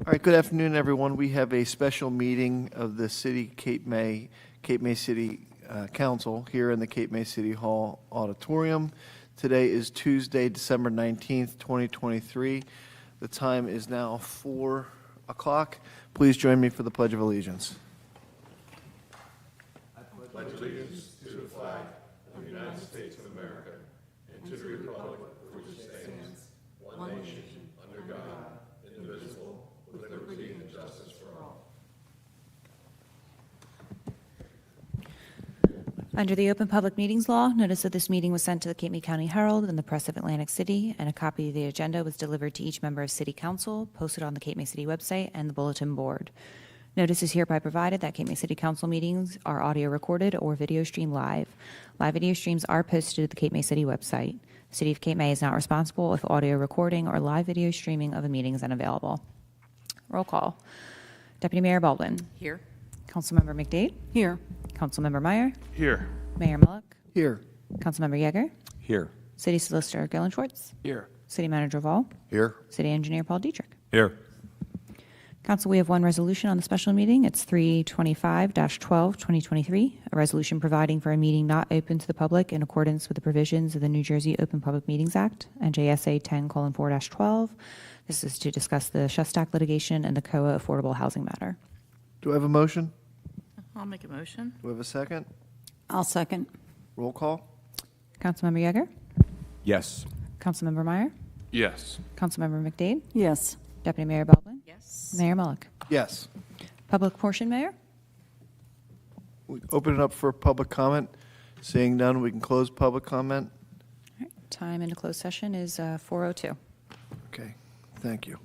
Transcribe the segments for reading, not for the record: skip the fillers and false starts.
All right, good afternoon, everyone. We have a special meeting of the Cape May City Council here in the Cape May City Hall Auditorium. Today is Tuesday, December 19th, 2023. The time is now 4 o'clock. Please join me for the Pledge of Allegiance. Under the Open Public Meetings Law, notice of this meeting was sent to the Cape May County Herald and the Press of Atlantic City, and a copy of the agenda was delivered to each member of City Council, posted on the Cape May City website and the bulletin board. Notice is hereby provided that Cape May City Council meetings are audio recorded or video streamed live. Live video streams are posted to the Cape May City website. The City of Cape May is not responsible if audio recording or live video streaming of a meeting is unavailable. Roll call. Deputy Mayor Baldwin. Here. Councilmember McDade. Here. Councilmember Meyer. Here. Mayor Mullock. Here. Councilmember Yeager. Here. City Solicitor Gillen Schwartz. Here. City Manager Vall. Here. City Engineer Paul Dietrich. Here. Council, we have one resolution on the special meeting. It's 325-12-2023, a resolution providing for a meeting not open to the public in accordance with the provisions of the New Jersey Open Public Meetings Act, NJSA 10:4-12. This is to discuss the Shustak litigation and the COA affordable housing matter. Do I have a motion? I'll make a motion. Do I have a second? I'll second. Roll call? Councilmember Yeager. Yes. Councilmember Meyer. Yes. Councilmember McDade. Yes. Deputy Mayor Baldwin. Yes. Mayor Mullock. Yes. Public portion, Mayor. We open it up for public comment. Seeing none, we can close public comment. All right. Time into closed session is 4:02. Okay, thank you.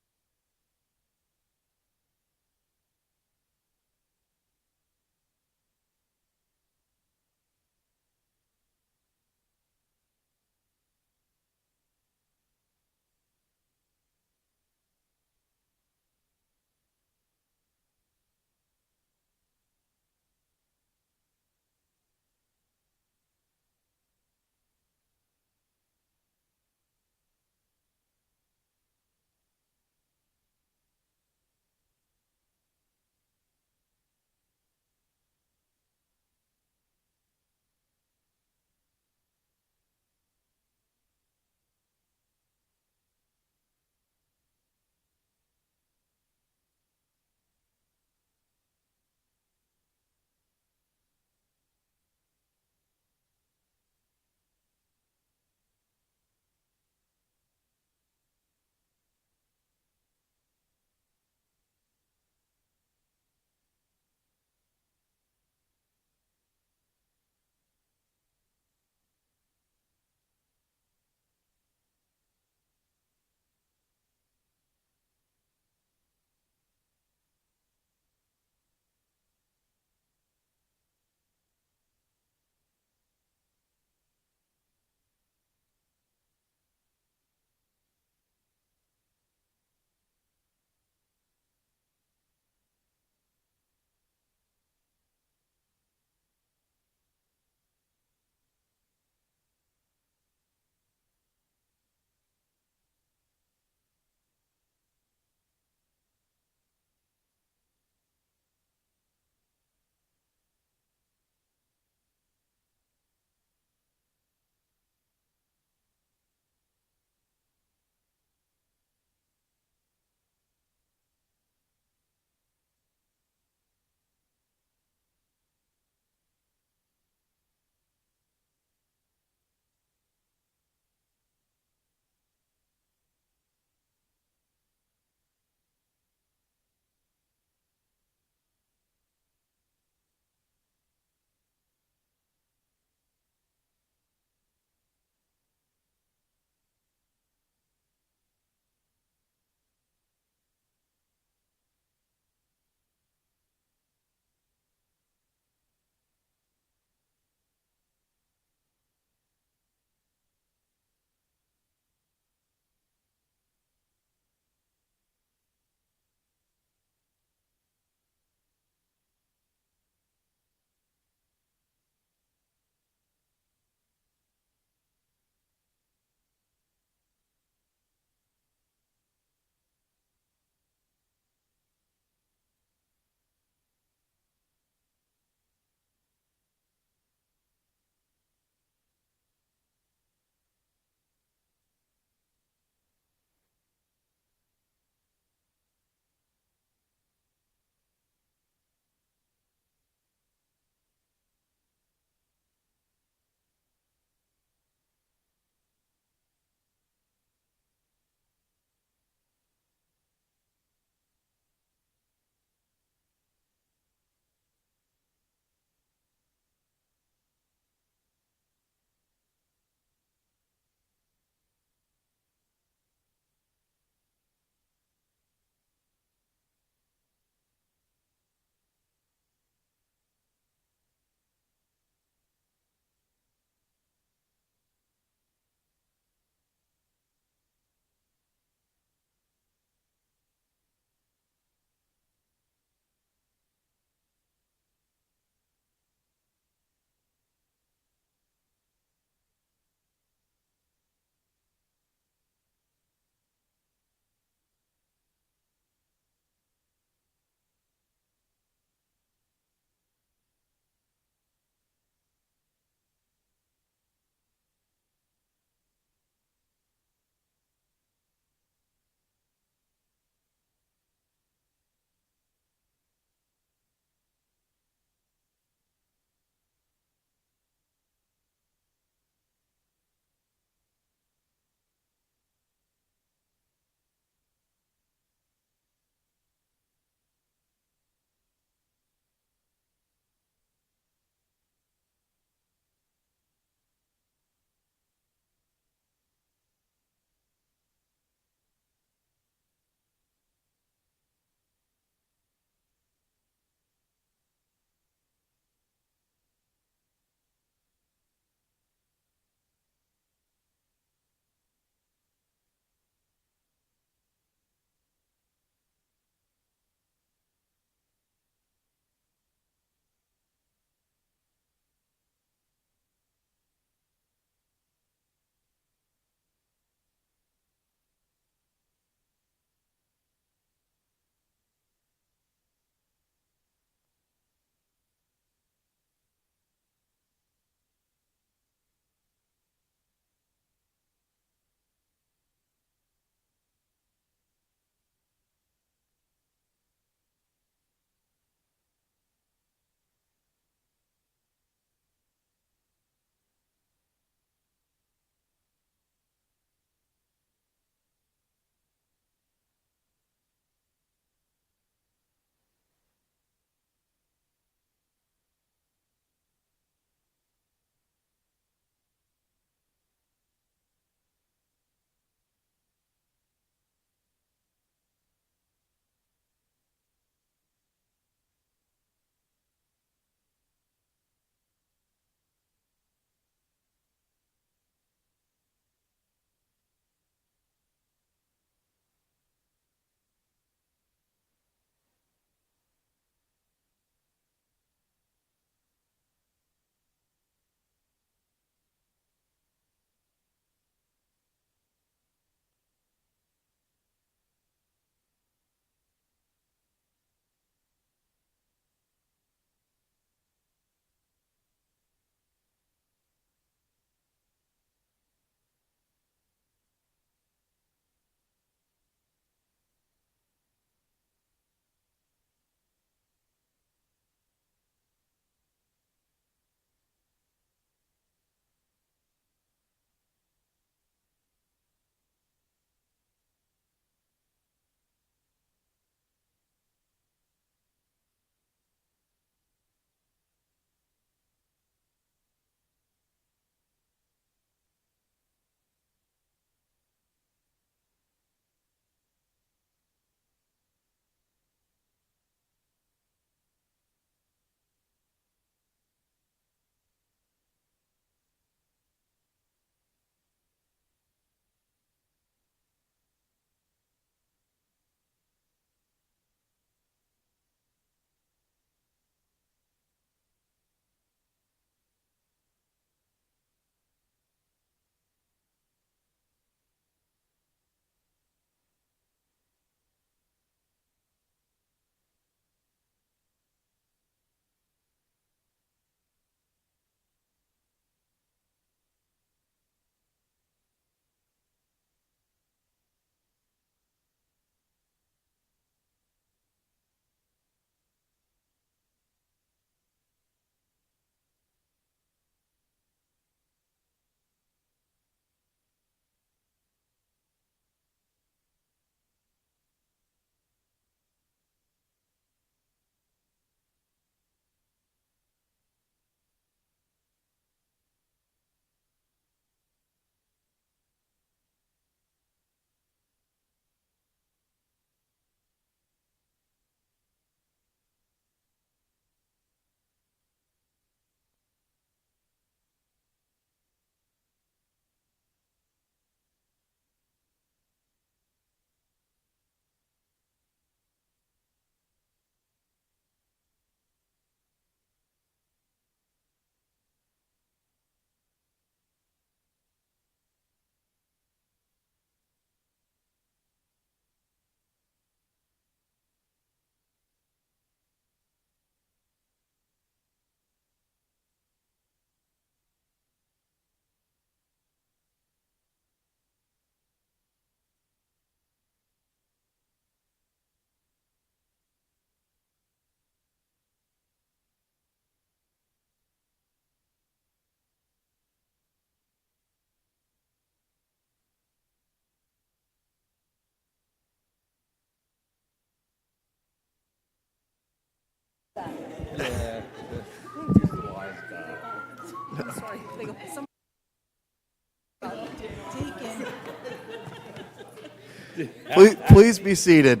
Please be seated.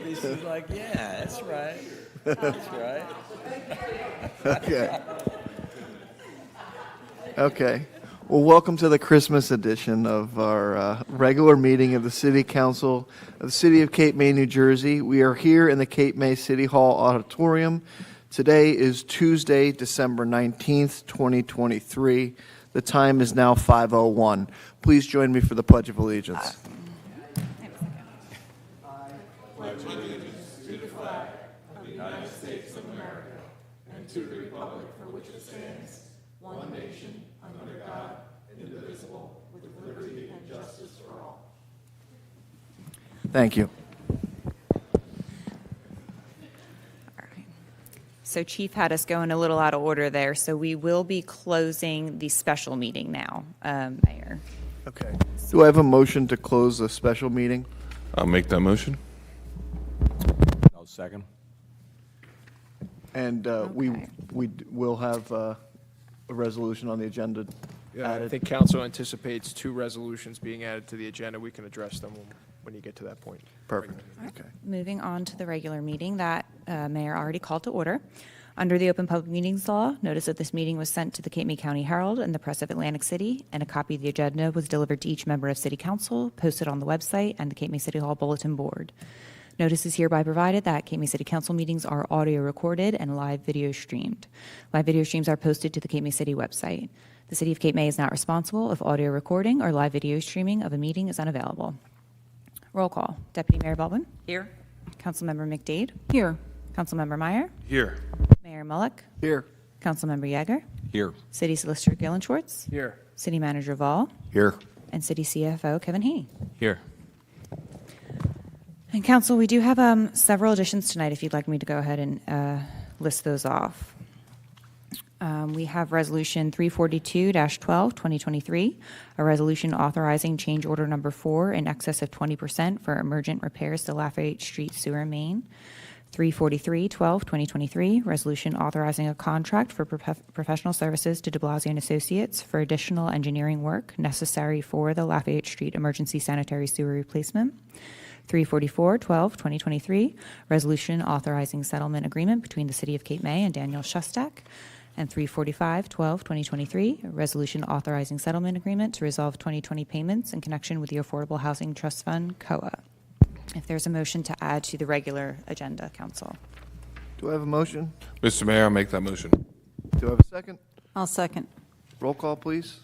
This is like, yeah, that's right. That's right. Okay. Okay. Well, welcome to the Christmas edition of our regular meeting of the City Council of the City of Cape May, New Jersey. We are here in the Cape May City Hall Auditorium. Today is Tuesday, December 19th, 2023. The time is now 5:01. Please join me for the Pledge of Allegiance. Thank you. So Chief had us going a little out of order there, so we will be closing the special meeting now, Mayor. Okay. Do I have a motion to close the special meeting? I'll make that motion. I'll second. And Okay. we will have a resolution on the agenda Yeah, I added. think council anticipates 2 resolutions being added to the agenda. We can address them when you get to that point. Perfect. Okay. Moving on to the regular meeting that Mayor already called to order. Under the Open Public Meetings Law, notice of this meeting was sent to the Cape May County Herald and the Press of Atlantic City, and a copy of the agenda was delivered to each member of City Council, posted on the website and the Cape May City Hall Bulletin Board. Notice is hereby provided that Cape May City Council meetings are audio recorded and live video streamed. Live video streams are posted to the Cape May City website. The City of Cape May is not responsible if audio recording or live video streaming of a meeting is unavailable. Roll call. Deputy Mayor Baldwin. Here. Councilmember McDade. Here. Councilmember Meyer. Here. Mayor Mullick. Here. Councilmember Yeager. Here. City Solicitor Gillen Schwartz. Here. City Manager Vaughn. Here. And City CFO Kevin Haney. Here. And Council, we do have several additions tonight if you'd like me to go ahead and list those off. We have Resolution 342-12, 2023, a resolution authorizing change order number 4 in excess of 20% for emergent repairs to Lafayette Street Sewer Main. 343-12, 2023, resolution authorizing a contract for professional services to de Blasio and Associates for additional engineering work necessary for the Lafayette Street Emergency Sanitary Sewer Replacement. 344-12, 2023, resolution authorizing settlement agreement between the City of Cape May and Daniel Shustak. And 345-12, 2023, a resolution authorizing settlement agreement to resolve 2020 payments in connection with the Affordable Housing Trust Fund, COA. If there's a motion to add to the regular agenda, Council. Do I have a motion? Mr. Mayor, I'll make that motion. Do I have a second? I'll second. Roll call, please.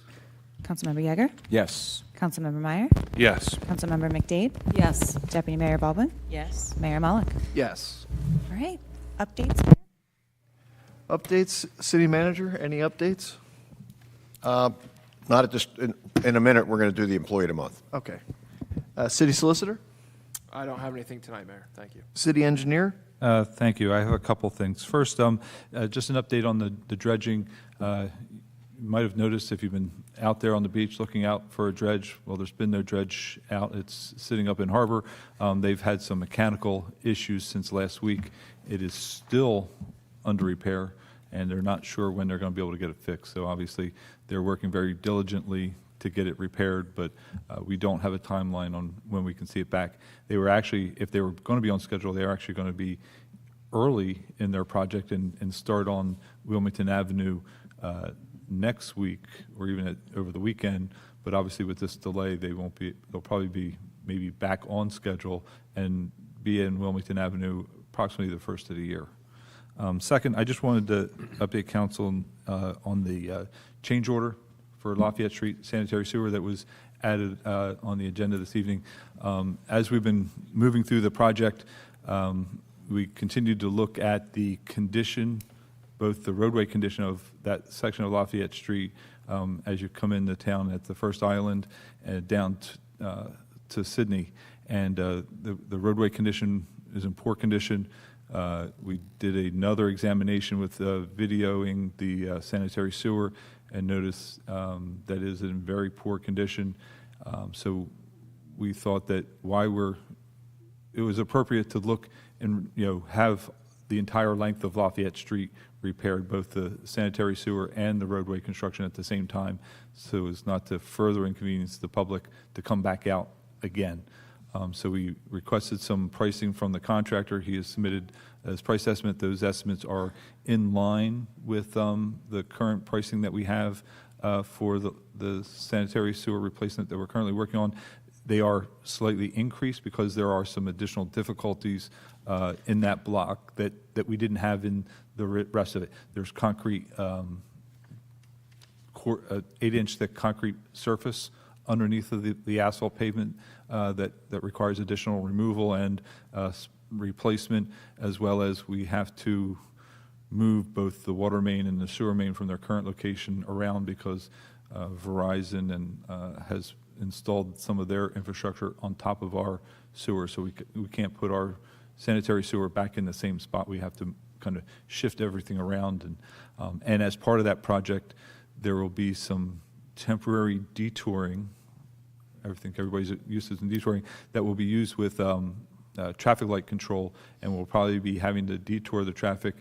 Councilmember Yeager? Yes. Councilmember Meyer? Yes. Councilmember McDade? Yes. Deputy Mayor Baldwin? Yes. Mayor Mullick? All Yes. right, updates, Mayor? Updates, City Manager, any updates? Not at this, in a minute, we're going to do the Employee of the Month. Okay. City Solicitor? I don't have anything tonight, Mayor. Thank you. City Engineer? Thank you. I have a couple things. First, just an update on the dredging. You might have noticed if you've been out there on the beach looking out for a dredge, well, there's been no dredge out. It's sitting up in harbor. They've had some mechanical issues since last week. It is still under repair, and they're not sure when they're going to be able to get it fixed. So obviously, they're working very diligently to get it repaired, but we don't have a timeline on when we can see it back. They were actually, if they were going to be on schedule, they are actually going to be early in their project and start on Wilmington Avenue next week or even over the weekend. But obviously with this delay, they won't be, they'll probably be maybe back on schedule and be in Wilmington Avenue approximately the first of the year. Second, I just wanted to update council on the change order for Lafayette Street Sanitary Sewer that was added on the agenda this evening. As we've been moving through the project, we continued to look at the condition, both the roadway condition of that section of Lafayette Street as you come into town at the first island and down to Sydney. And the roadway condition is in poor condition. We did another examination with videoing the sanitary sewer and noticed that it is in very poor condition. So we thought that it was appropriate to look and have the entire length of Lafayette Street repaired, both the sanitary sewer and the roadway construction at the same time, so as not to further inconvenience the public to come back out again. So we requested some pricing from the contractor. He has submitted his price estimate. Those estimates are in line with the current pricing that we have for the sanitary sewer replacement that we're currently working on. They are slightly increased because there are some additional difficulties in that block that we didn't have in the rest of it. There's concrete, 8-inch thick concrete surface underneath of the asphalt pavement that requires additional removal and replacement, as well as we have to move both the water main and the sewer main from their current location around because Verizon has installed some of their infrastructure on top of our sewer, so we can't put our sanitary sewer back in the same spot. We have to kind of shift everything around, and as part of that project, there will be some temporary detouring. I think everybody's used to detouring that will be used with traffic light control, and we'll probably be having to detour the traffic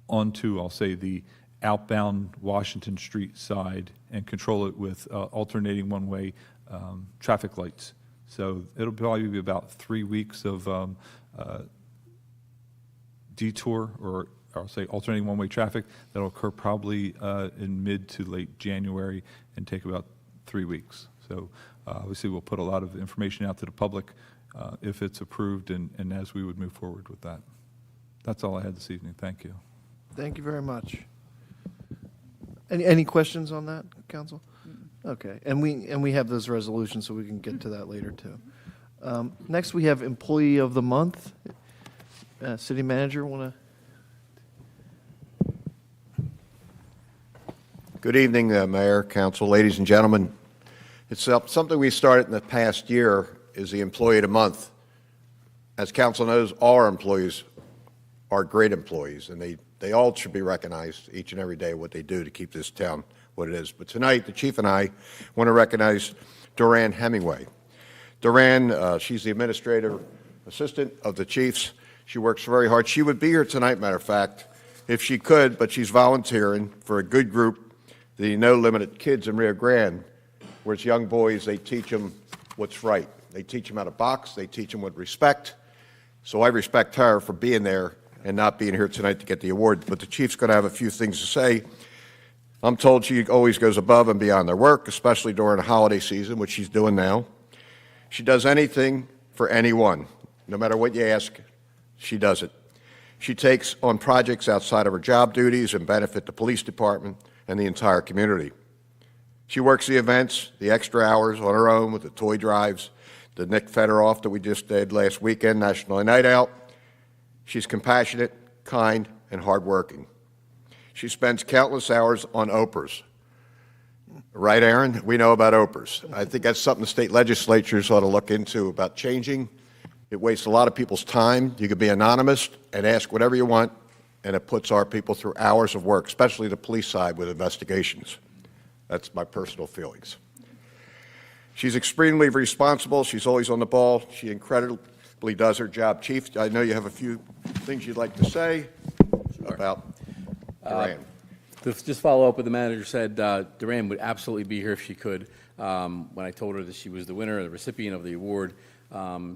onto, I'll say, the outbound Washington Street side and control it with alternating one-way traffic lights. So it'll probably be about 3 weeks of detour, or I'll say alternating one-way traffic that'll occur probably in mid to late January and take about 3 weeks. So obviously we'll put a lot of information out to the public if it's approved and as we would move forward with that. That's all I had this evening. Thank you. Thank you very much. Any questions on that, council? Okay, and we have those resolutions, so we can get to that later too. Next, we have Employee of the Month. City Manager, want to? Good evening, Mayor, Council, ladies and gentlemen. It's something we started in the past year is the Employee of the Month. As Council knows, all our employees are great employees, and they all should be recognized each and every day what they do to keep this town what it is. But tonight, the Chief and I want to recognize Duran Hemingway. Duran, she's the administrative assistant of the Chiefs. She works very hard. She would be here tonight, matter of fact, if she could, but she's volunteering for a good group, the No Limit Kids in Rio Grande, where it's young boys, they teach them what's right. They teach them how to box. They teach them with respect. So I respect her for being there and not being here tonight to get the award. But the Chief's going to have a few things to say. I'm told she always goes above and beyond their work, especially during the holiday season, which she's doing now. She does anything for anyone. No matter what you ask, she does it. She takes on projects outside of her job duties and benefit the police department and the entire community. She works the events, the extra hours on her own with the toy drives, the Nick Federoff that we just did last weekend, National Night Out. She's compassionate, kind, and hardworking. She spends countless hours on Oprahs. Right, Aaron? We know about Oprahs. I think that's something the state legislatures ought to look into about changing. It wastes a lot of people's time. You could be anonymous and ask whatever you want, and it puts our people through hours of work, especially the police side with investigations. That's my personal feelings. She's extremely responsible. She's always on the ball. She incredibly does her job. Chief, I know you have a few things you'd like to say about Duran. To just follow up what the manager said, Duran would absolutely be here if she could. When I told her that she was the winner, the recipient of the award,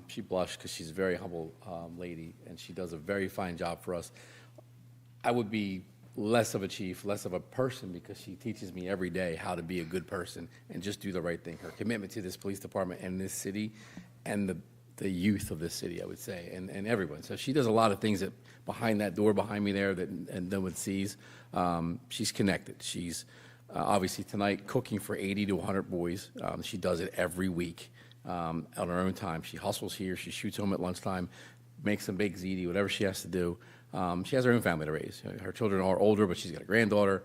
she blushed because she's a very humble lady, and she does a very fine job for us. I would be less of a chief, less of a person, because she teaches me every day how to be a good person and just do the right thing. Her commitment to this police department and this city and the youth of this city, I would say, and everyone. So she does a lot of things that behind that door behind me there that and no one sees. She's connected. She's obviously tonight cooking for 80 to 100 boys. She does it every week on her own time. She hustles here. She shoots home at lunchtime, makes some baked ziti, whatever she has to do. She has her own family to raise. Her children are older, but she's got a granddaughter.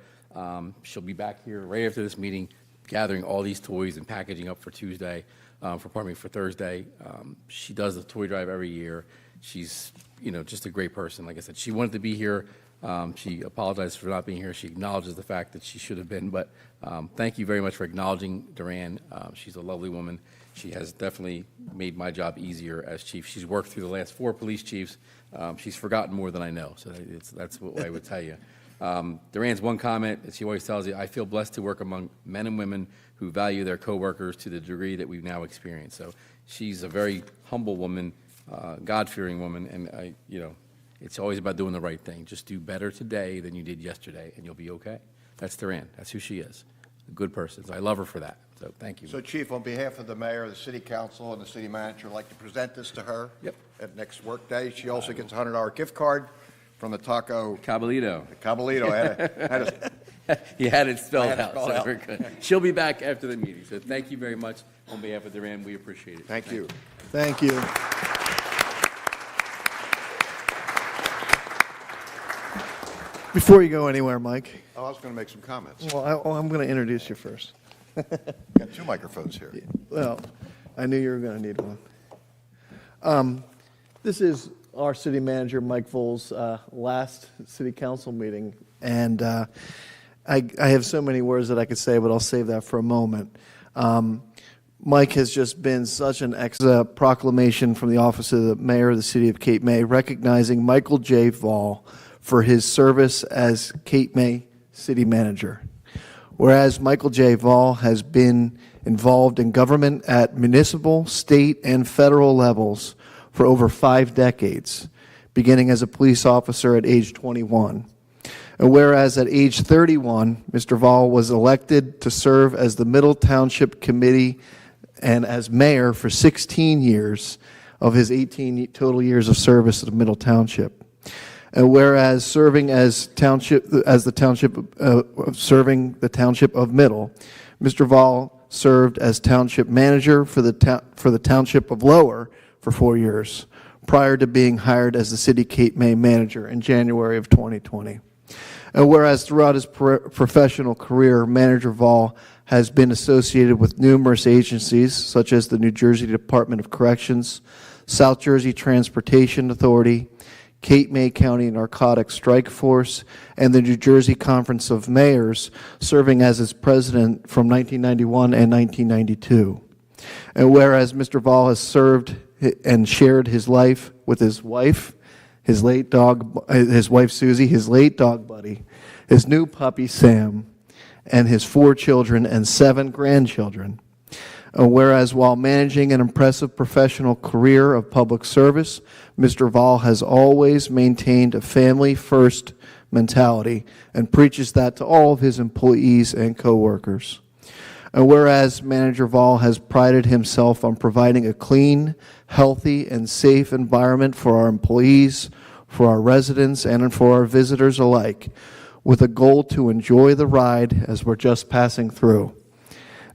She'll be back here right after this meeting, gathering all these toys and packaging up for Thursday. She does the toy drive every year. she's, just a great person. Like I said, she wanted to be here. She apologized for not being here. She acknowledges the fact that she should have been, but thank you very much for acknowledging Duran. She's a lovely woman. She has definitely made my job easier as chief. She's worked through the last 4 police chiefs. She's forgotten more than I know, so that's what I would tell you. Duran's one comment that she always tells you, I feel blessed to work among men and women who value their coworkers to the degree that we've now experienced. So she's a very humble woman, God-fearing woman, and it's always about doing the right thing. Just do better today than you did yesterday, and you'll be okay. That's Duran. That's who she is. A good person. So I love her for that. So thank you. So, Chief, on behalf of the mayor, the city council, and the city manager, I'd like to present this to her. Yep. At next workday. She also gets a $100 gift card from the Taco Cabalito. Cabalito. He had it spelled I had it out, spelled so out. we're good. She'll be back after the meeting. So thank you very much on behalf of Duran. We appreciate it. Thank you. Thank you. Before you go anywhere, Mike, Oh, I was going to make some comments. well, I'm going to introduce you first. Got 2 microphones here. Well, I knew you were going to need one. This is our city manager, Mike Voll's last city council meeting, and I have so many words that I could say, but I'll save that for a moment. Mike has just been such an proclamation from the office of the mayor of the city of Cape May, recognizing Michael J. Voll for his service as Cape May city manager. Whereas Michael J. Voll has been involved in government at municipal, state, and federal levels for over 5 decades, beginning as a police officer at age 21. And whereas at age 31, Mr. Voll was elected to serve as the Middle Township Committee and as mayor for 16 years of his 18 total years of service at Middle Township. And whereas serving serving the township of Middle, Mr. Voll served as township manager for the township of Lower for 4 years, prior to being hired as the city Cape May manager in January of 2020. And whereas throughout his professional career, Manager Voll has been associated with numerous agencies, such as the New Jersey Department of Corrections, South Jersey Transportation Authority, Cape May County Narcotics Strike Force, and the New Jersey Conference of Mayors, serving as its president from 1991 and 1992. And whereas Mr. Voll has served and shared his life with his wife, his wife Susie, his late dog Buddy, his new puppy Sam, and his 4 children and 7 grandchildren. Whereas while managing an impressive professional career of public service, Mr. Voll has always maintained a family-first mentality and preaches that to all of his employees and coworkers. And whereas Manager Voll has prided himself on providing a clean, healthy, and safe environment for our employees, for our residents, and for our visitors alike, with a goal to enjoy the ride as we're just passing through.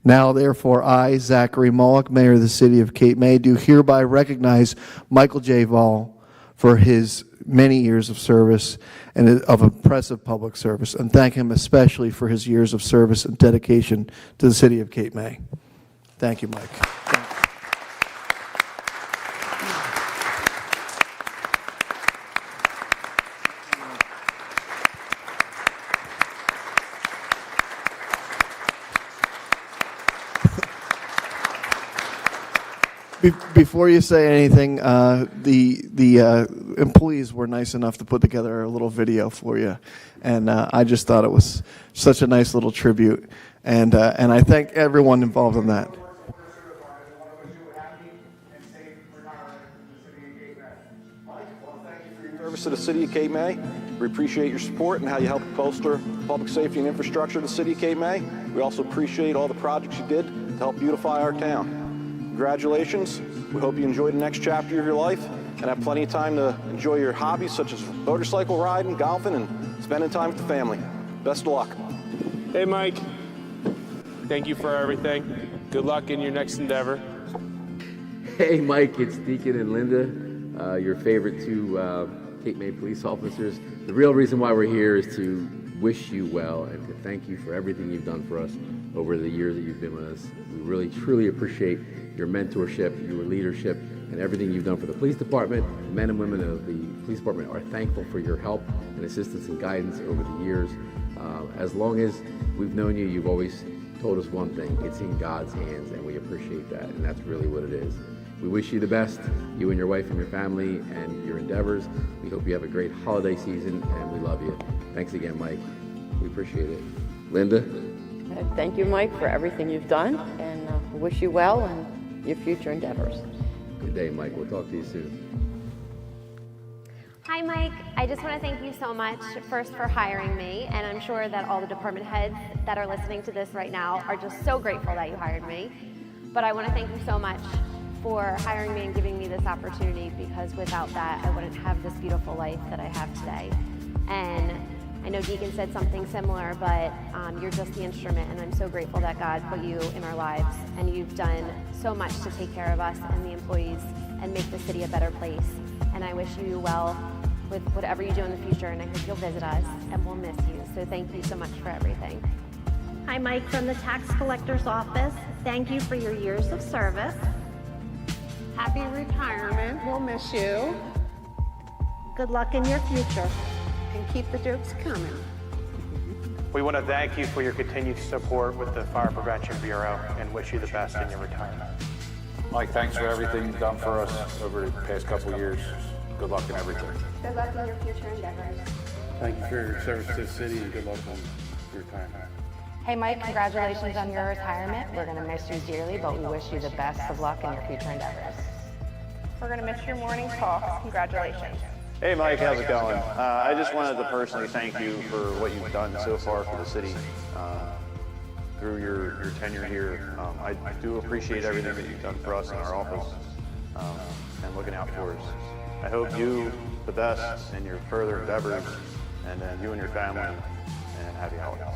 Now, therefore, I, Zachary Mullock, Mayor of the City of Cape May, do hereby recognize Michael J. Voll for his many years of service and of impressive public service, and thank him especially for his years of service and dedication to the City of Cape May. Thank you, Mike. Before you say anything, the employees were nice enough to put together a little video for you, and I just thought it was such a nice little tribute, and I thank everyone involved in that. Service to the City of Cape May. We appreciate your support and how you help bolster public safety and infrastructure of the City of Cape May. We also appreciate all the projects you did to help beautify our town. Congratulations. We hope you enjoy the next chapter of your life and have plenty of time to enjoy your hobbies such as motorcycle riding, golfing, and spending time with the family. Best of luck. Hey, Mike. Thank you for everything. Good luck in your next endeavor. Hey, Mike, it's Deacon and Linda, your favorite 2 Cape May police officers. The real reason why we're here is to wish you well and to thank you for everything you've done for us over the years that you've been with us. We really, truly appreciate your mentorship, your leadership, and everything you've done for the police department. The men and women of the police department are thankful for your help and assistance and guidance over the years. As long as we've known you, you've always told us one thing: it's in God's hands, and we appreciate that, and that's really what it is. We wish you the best, you and your wife and your family and your endeavors. We hope you have a great holiday season, and we love you. Thanks again, Mike. We appreciate it. Linda? Thank you, Mike, for everything you've done, and wish you well in your future endeavors. Good day, Mike. We'll talk to you soon. Hi, Mike. I just want to thank you so much, first, for hiring me, and I'm sure that all the department heads that are listening to this right now are just so grateful that you hired me. But I want to thank you so much for hiring me and giving me this opportunity, because without that, I wouldn't have this beautiful life that I have today. And I know Deacon said something similar, but you're just the instrument, and I'm so grateful that God put you in our lives, and you've done so much to take care of us and the employees and make the city a better place. And I wish you well with whatever you do in the future, and I hope you'll visit us, and we'll miss you. So thank you so much for everything. Hi, Mike from the Tax Collector's Office. Thank you for your years of service. Happy retirement. We'll miss you. Good luck in your future. And keep the jokes coming. We want to thank you for your continued support with the Fire Prevention Bureau and wish you the best in your retirement. Mike, thanks for everything you've done for us over the past couple of years. Good luck in everything. Good luck in your future endeavors. Thank you for your service to the city, and good luck on your retirement. Hey Mike, congratulations on your retirement. We're going to miss you dearly, but we wish you the best of luck in your future endeavors. We're going to miss your morning talks. Congratulations. Hey Mike, how's it going? I just wanted to personally thank you for what you've done so far for the city through your tenure here. I do appreciate everything that you've done for us in our office and looking out for us. I hope you the best in your further endeavors, and then you and your family, and happy holidays.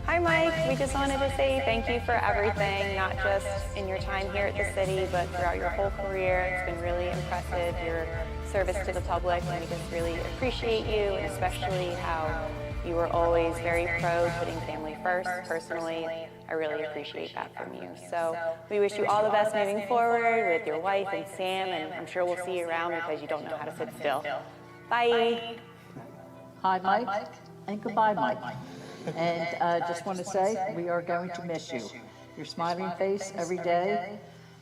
Hi Mike, we just wanted to say thank you for everything, not just in your time here at the city, but throughout your whole career. It's been really impressive, your service to the public, and we just really appreciate you, and especially how you were always very pro putting family first. Personally, I really appreciate that from you. So we wish you all the best moving forward with your wife and Sam, and I'm sure we'll see you around because you don't know how to sit still. Bye. Hi, Mike, and goodbye, Mike. And just want to say, we are going to miss you. Your smiling face every day,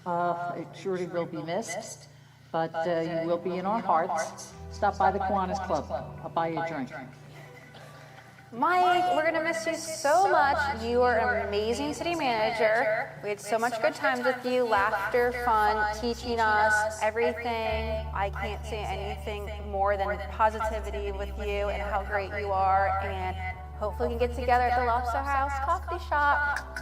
it surely will be missed, but you will be in our hearts. Stop by the Kiwanis Club. I'll buy you a drink. Mike, we're going to miss you so much. You are an amazing city manager. We had so much good times with you, laughter, fun, teaching us everything. I can't say anything more than positivity with you and how great you are. And hopefully we can get together at the Lobster House coffee shop.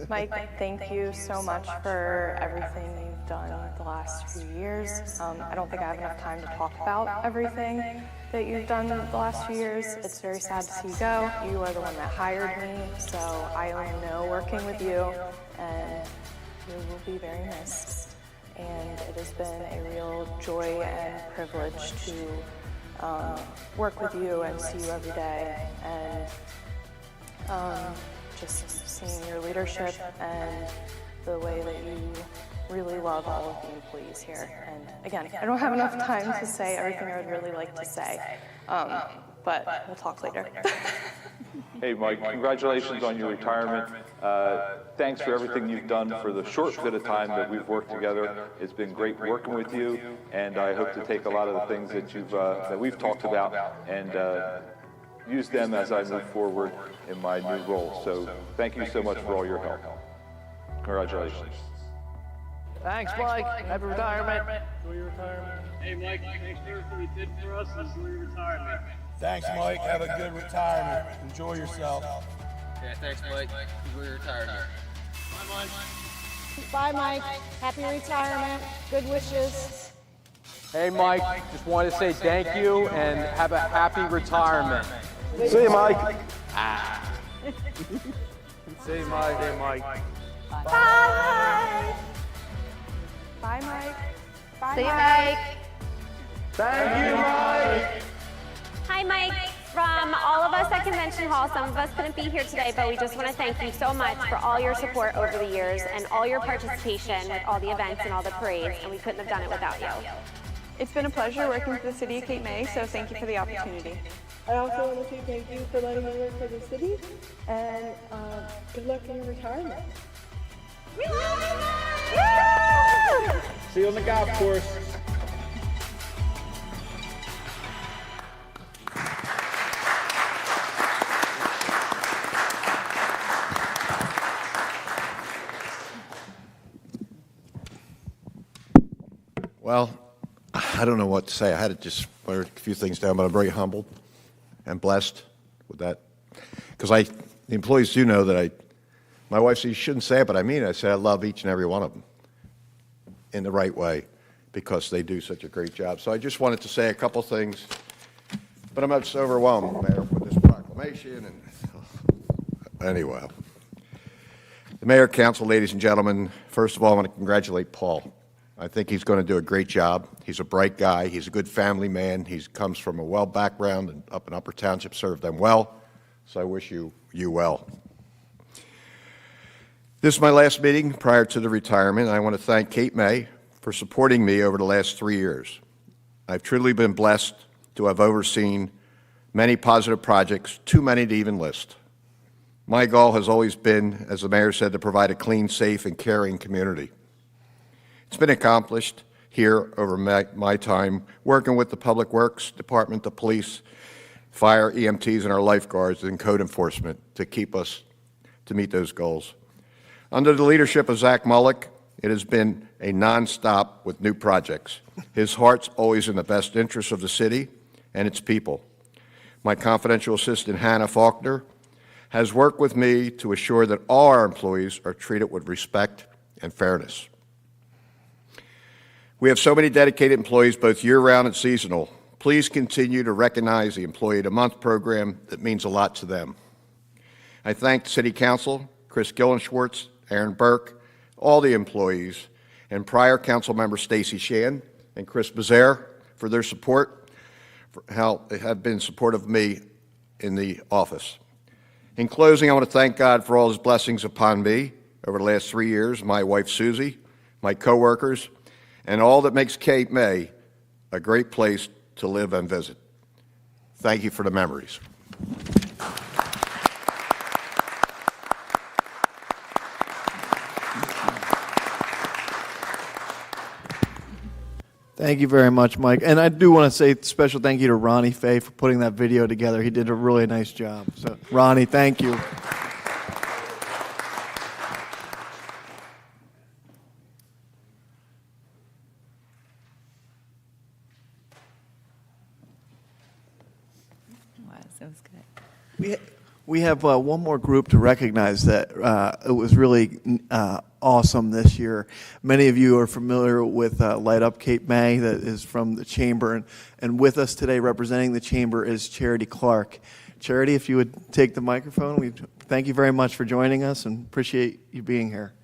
Mike, thank you so much for everything you've done the last few years. I don't think I have enough time to talk about everything that you've done the last few years. It's very sad to see you go. You are the one that hired me, so I only know working with you, and you will be very missed. And it has been a real joy and privilege to work with you and see you every day, and just seeing your leadership and the way that you really love all of the employees here. And again, I don't have enough time to say everything I would really like to say, but we'll talk later. Hey Mike, congratulations on your retirement. Thanks for everything you've done for the short bit of time that we've worked together. It's been great working with you, and I hope to take a lot of the things that we've talked about and use them as I move forward in my new role. So thank you so much for all your help. Congratulations. Thanks, Mike. Happy retirement. Enjoy your retirement. Hey, Mike, thanks for everything you did for us. Enjoy your retirement. Thanks, Mike. Have a good retirement. Enjoy yourself. Yeah, thanks, Mike. Enjoy your retirement. Bye, Mike. Bye, Mike. Happy retirement. Good wishes. Hey, Mike, just wanted to say thank you and have a happy retirement. See you, Mike. See you, Mike. Hey, Mike. Bye. Bye, Mike. Bye, See you, Mike. Thank you, Mike. Hi, Mike. From all of us at Convention Hall, some of us couldn't be here today, but we just want to thank you so much for all your support over the years and all your participation with all the events and all the parades, and we couldn't have done it without you. It's been a pleasure working for the City of Cape May, so thank you for the opportunity. I also want to say thank you for letting me work for the city, and good luck in your retirement. See you on the golf course. Well, I don't know what to say. I had to just write a few things down, but I'm very humbled and blessed with that. Because the employees do know that my wife said, you shouldn't say it, but I mean it. I said, I love each and every one of them in the right way because they do such a great job. So I just wanted to say a couple things, but I'm just overwhelmed, Mayor, with this proclamation. And anyway, the Mayor, Council, ladies and gentlemen, first of all, I want to congratulate Paul. I think he's going to do a great job. He's a bright guy. He's a good family man. He comes from a well background and up in Upper Township, served them well. So I wish you well. This is my last meeting prior to the retirement. I want to thank Cape May for supporting me over the last 3 years. I've truly been blessed to have overseen many positive projects, too many to even list. My goal has always been, as the mayor said, to provide a clean, safe, and caring community. It's been accomplished here over my time working with the Public Works Department, the police, fire, EMTs, and our lifeguards and code enforcement to keep us to meet those goals. Under the leadership of Zach Mullick, it has been a nonstop with new projects. His heart's always in the best interest of the city and its people. My confidential assistant, Hannah Faulkner, has worked with me to assure that all our employees are treated with respect and fairness. We have so many dedicated employees, both year-round and seasonal. Please continue to recognize the Employee of the Month program that means a lot to them. I thank the City Council, Chris Gillenschwartz, Aaron Burke, all the employees, and prior Council member Stacy Shan and Chris Bazaire for their support, for how they have been supportive of me in the office. In closing, I want to thank God for all his blessings upon me over the last 3 years, my wife Susie, my coworkers, and all that makes Cape May a great place to live and visit. Thank you for the memories. Thank you very much, Mike. And I do want to say special thank you to Ronnie Fay for putting that video together. He did a really nice job. So, Ronnie, thank you. That was good. We have one more group to recognize that it was really awesome this year. Many of you are familiar with Light Up Cape May, that is from the Chamber. And with us today representing the Chamber is Charity Clark. Charity, if you would take the microphone, we thank you very much for joining us and appreciate you being here.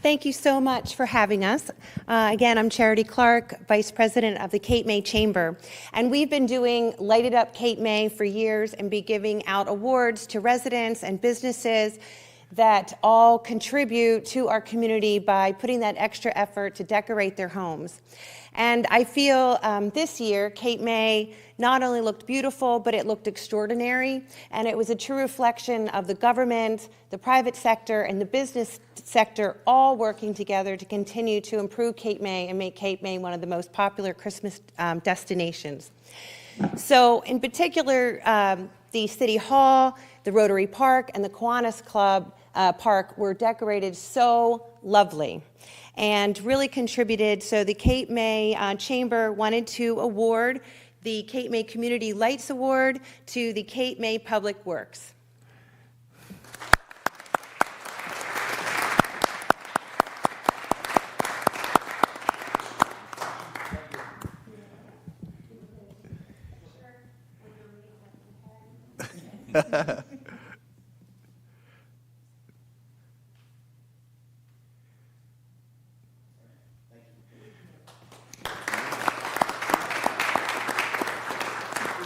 Thank you so much for having us. Again, I'm Charity Clark, Vice President of the Cape May Chamber. And we've been doing Lighted Up Cape May for years and be giving out awards to residents and businesses that all contribute to our community by putting that extra effort to decorate their homes. And I feel this year, Cape May not only looked beautiful, but it looked extraordinary. And it was a true reflection of the government, the private sector, and the business sector all working together to continue to improve Cape May and make Cape May one of the most popular Christmas destinations. So in particular, the City Hall, the Rotary Park, and the Kiwanis Club Park were decorated so lovely and really contributed. So the Cape May Chamber wanted to award the Cape May Community Lights Award to the Cape May Public Works.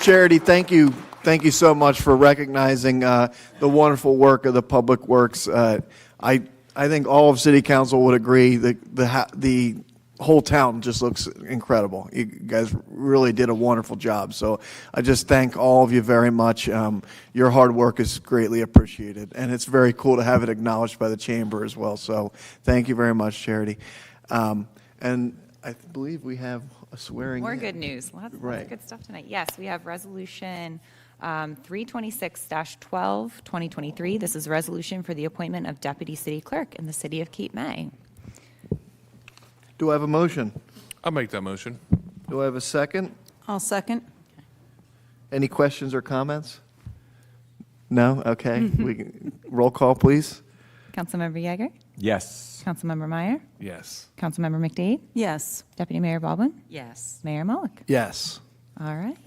Charity, thank you thank you so much for recognizing the wonderful work of the Public Works. I think all of City Council would agree that the whole town just looks incredible. You guys really did a wonderful job. So I just thank all of you very much. Your hard work is greatly appreciated, and it's very cool to have it acknowledged by the chamber as well. So thank you very much, Charity. And I believe we have a swearing. More in. good news. Lots of good stuff tonight. Yes, we have Resolution 326-12, 2023. This is a resolution for the appointment of Deputy City Clerk in the City of Cape May. Do I have a motion? I'll make that motion. Do I have a second? I'll second. Any questions or comments? No? Okay. We can, roll call, please. Councilmember Yeager? Yes. Councilmember Meyer? Yes. Councilmember McDade? Yes. Deputy Mayor Baldwin? Yes. Mayor Mullick? Yes. All right.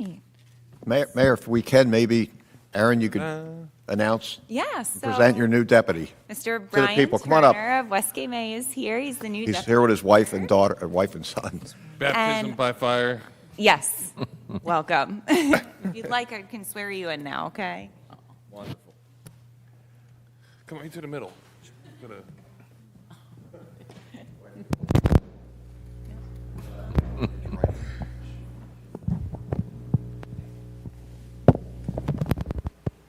Mayor, if we can, maybe, Aaron, you could announce, Yes. So present your new deputy. Mr. the Brian people. Come on up. Turner of West Cape May is here. He's the new He's deputy. here with his wife and daughter, wife and son. Baptism And- by fire. Yes. Welcome. If you'd like, I can swear you in now, okay? Wonderful. Come right to the middle. Gonna-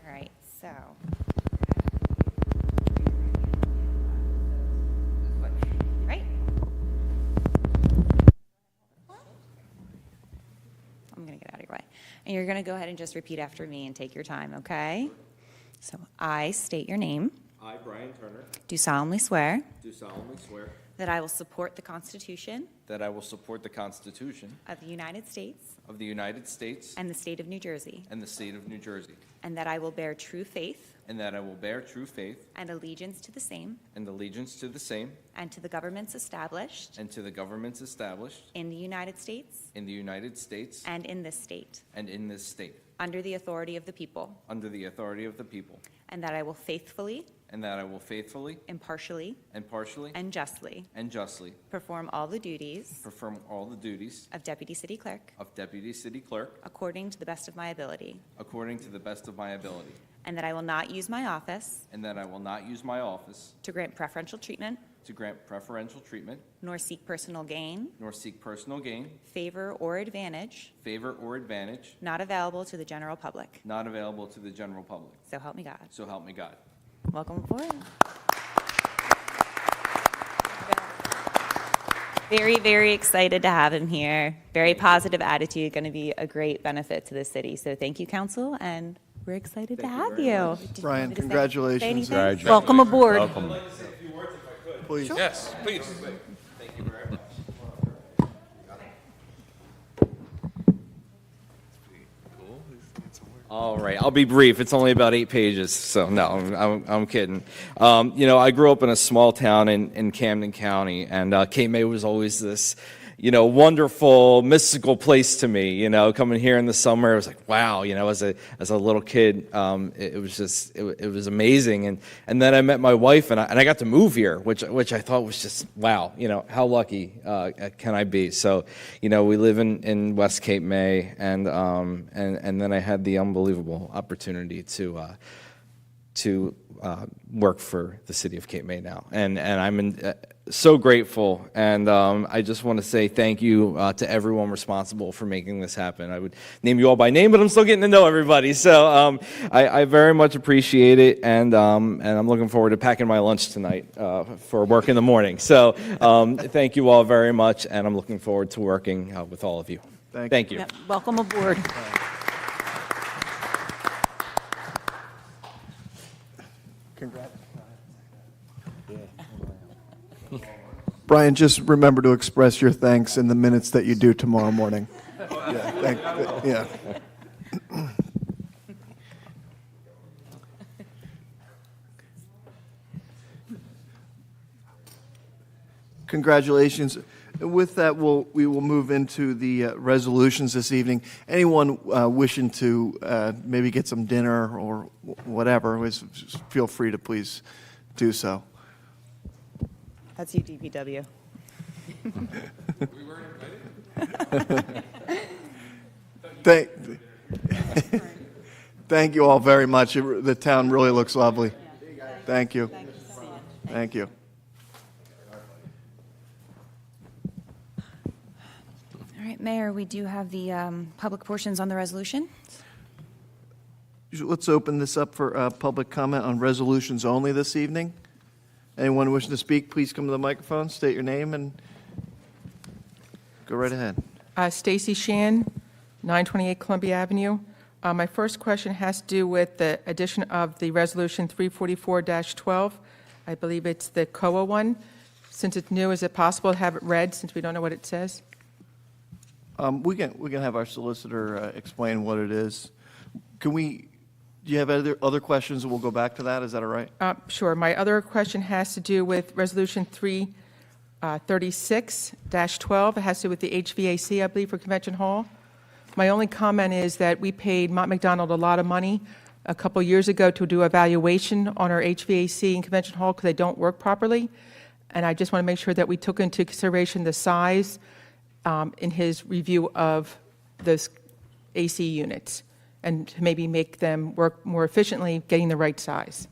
All right, so. Right? I'm going to get out of your way. And you're going to go ahead and just repeat after me and take your time, okay? So I state your name, I, Brian Turner, do solemnly swear do solemnly swear that I will support the Constitution that I will support the Constitution of the United States of the United States and the state of New Jersey, and the state of New Jersey, and that I will bear true faith and that I will bear true faith and allegiance to the same and allegiance to the same and to the governments established and to the governments established in the United States in the United States and in this state, and in this state, under the authority of the people, under the authority of the people, and that I will faithfully, and that I will faithfully, impartially, impartially, and justly and justly perform all the duties perform all the duties of Deputy City Clerk of Deputy City Clerk according to the best of my ability, according to the best of my ability, and that I will not use my office and that I will not use my office to grant preferential treatment to grant preferential treatment nor seek personal gain, nor seek personal gain, favor, or advantage favor, or advantage not available to the general public. not available to the general public. So help me God. So help me God. Welcome aboard. Very, very excited to have him here. Very positive attitude, going to be a great benefit to the city. So thank you, council, and we're excited to have you. Did you Brian, want me to say congratulations. anything? Congratulations. Welcome aboard. Welcome. Please. Yes, please. Thank you very much. All right, I'll be brief. It's only about 8 pages, so no, I'm kidding. You know, I grew up in a small town in Camden County, and Cape May was always this, you know, wonderful, mystical place to me. You know, coming here in the summer, it was like, wow. You know, as a little kid, it was just it was amazing. And then I met my wife, and I got to move here, which I thought was just wow. You know, how lucky can I be? So, you know, we live in West Cape May, and then I had the unbelievable opportunity to work for the city of Cape May now, and I'm so grateful, and I just want to say thank you to everyone responsible for making this happen. I would name you all by name, but I'm still getting to know everybody, so I very much appreciate it, and I'm looking forward to packing my lunch tonight for work in the morning. So thank you all very much, and I'm looking forward to working with all of you. Thank you. Yep, welcome aboard. Congrats. Brian, just remember to express your thanks in the minutes that you do tomorrow morning. Yeah. Congratulations. With that, we will move into the resolutions this evening. Anyone wishing to maybe get some dinner or whatever, just feel free to please do so. That's you, DPW. We weren't invited? Thank you all very much. The town really looks lovely. Thank you. Thank you. All right, Mayor, we do have the public portions on the resolution. Let's open this up for public comment on resolutions only this evening. Anyone wishing to speak, please come to the microphone, state your name, and go right ahead. Stacy Shan, 928 Columbia Avenue. My first question has to do with the addition of the resolution 344-12. I believe it's the COA one. Since it's new, is it possible to have it read since we don't know what it says? We can have our solicitor explain what it is. Do you have other questions, and we'll go back to that? Is that all right? Sure. My other question has to do with resolution 336-12. It has to do with the HVAC, I believe, for Convention Hall. My only comment is that we paid Mott McDonald a lot of money a couple years ago to do evaluation on our HVAC in Convention Hall because they don't work properly. And I just want to make sure that we took into consideration the size in his review of those AC units and to maybe make them work more efficiently, getting the right size.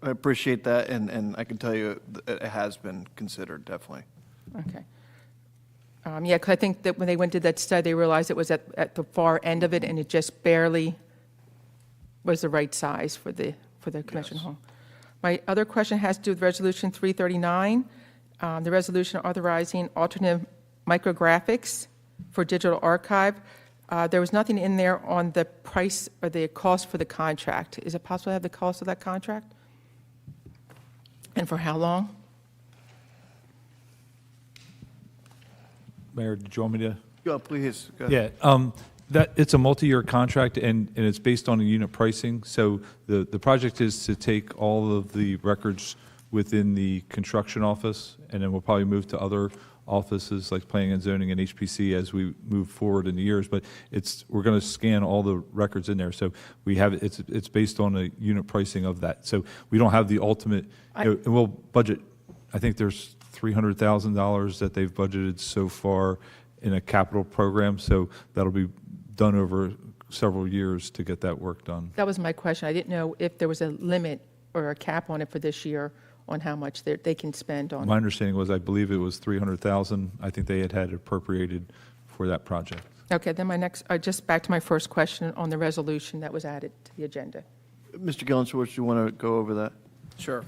I appreciate that, and I can tell you it has been considered, definitely. Okay. Yeah, because I think that when they went to that study, they realized it was at the far end of it, and it just barely was the right size for the Convention Hall. My other question has to do with Resolution 339, the resolution authorizing alternate micrographics for digital archive. There was nothing in there on the price or the cost for the contract. Is it possible to have the cost of that contract? And for how long? Mayor, did you want me to? Go, please. Go ahead. Yeah, it's a multi-year contract, and it's based on a unit pricing. So the project is to take all of the records within the construction office, and then we'll probably move to other offices like planning and zoning and HPC as we move forward in the years. But we're going to scan all the records in there. So we have it's based on a unit pricing of that. So we don't have the ultimate. And we'll budget. I think there's $300,000 that they've budgeted so far in a capital program. So that'll be done over several years to get that work done. That was my question. I didn't know if there was a limit or a cap on it for this year on how much they can spend on. My understanding was, I believe it was $300,000. I think they had appropriated for that project. Okay, then my next, just back to my first question on the resolution that was added to the agenda. Mr. Gillenschwartz, you want to go over that? Sure.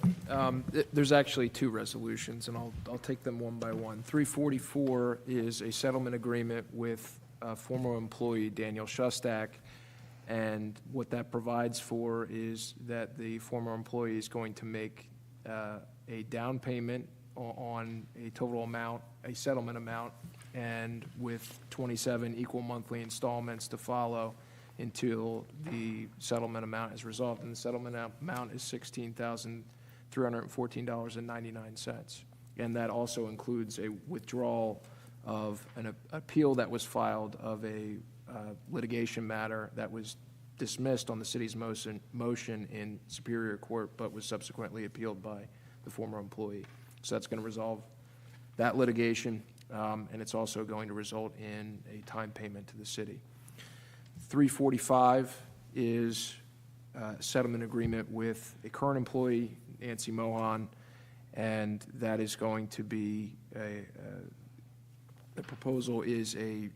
There's actually two resolutions, and I'll take them one by one. 344 is a settlement agreement with former employee Daniel Shustak, and what that provides for is that the former employee is going to make a down payment on a total amount, a settlement amount, and with 27 equal monthly installments to follow until the settlement amount is resolved. And the settlement amount is $16,314.99. And that also includes a withdrawal of an appeal that was filed of a litigation matter that was dismissed on the city's motion in Superior Court, but was subsequently appealed by the former employee. So that's going to resolve that litigation, and it's also going to result in a time payment to the city. 345 is a settlement agreement with a current employee, Nancy Mohan, and that is going to be the proposal is the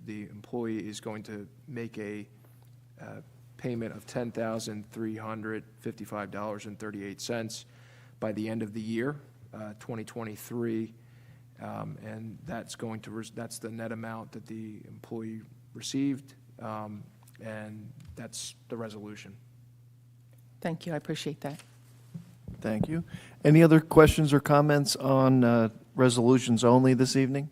employee is going to make a payment of $10,355.38 by the end of the year, 2023, and that's going to that's the net amount that the employee received, and that's the resolution. Thank you. I appreciate that. Thank you. Any other questions or comments on resolutions only this evening?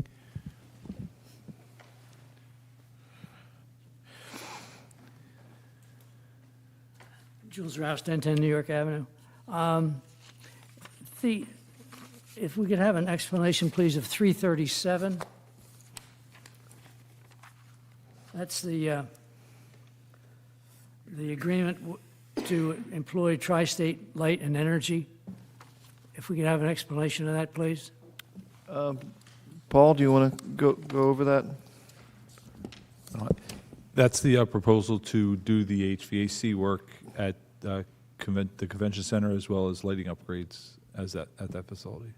Jules Rouse, 1010 New York Avenue. If we could have an explanation, please, of 337. That's the agreement to employ Tri-State Light and Energy. If we could have an explanation of that, please. Paul, do you want to go over that? That's the proposal to do the HVAC work at the convention center as well as lighting upgrades at that facility.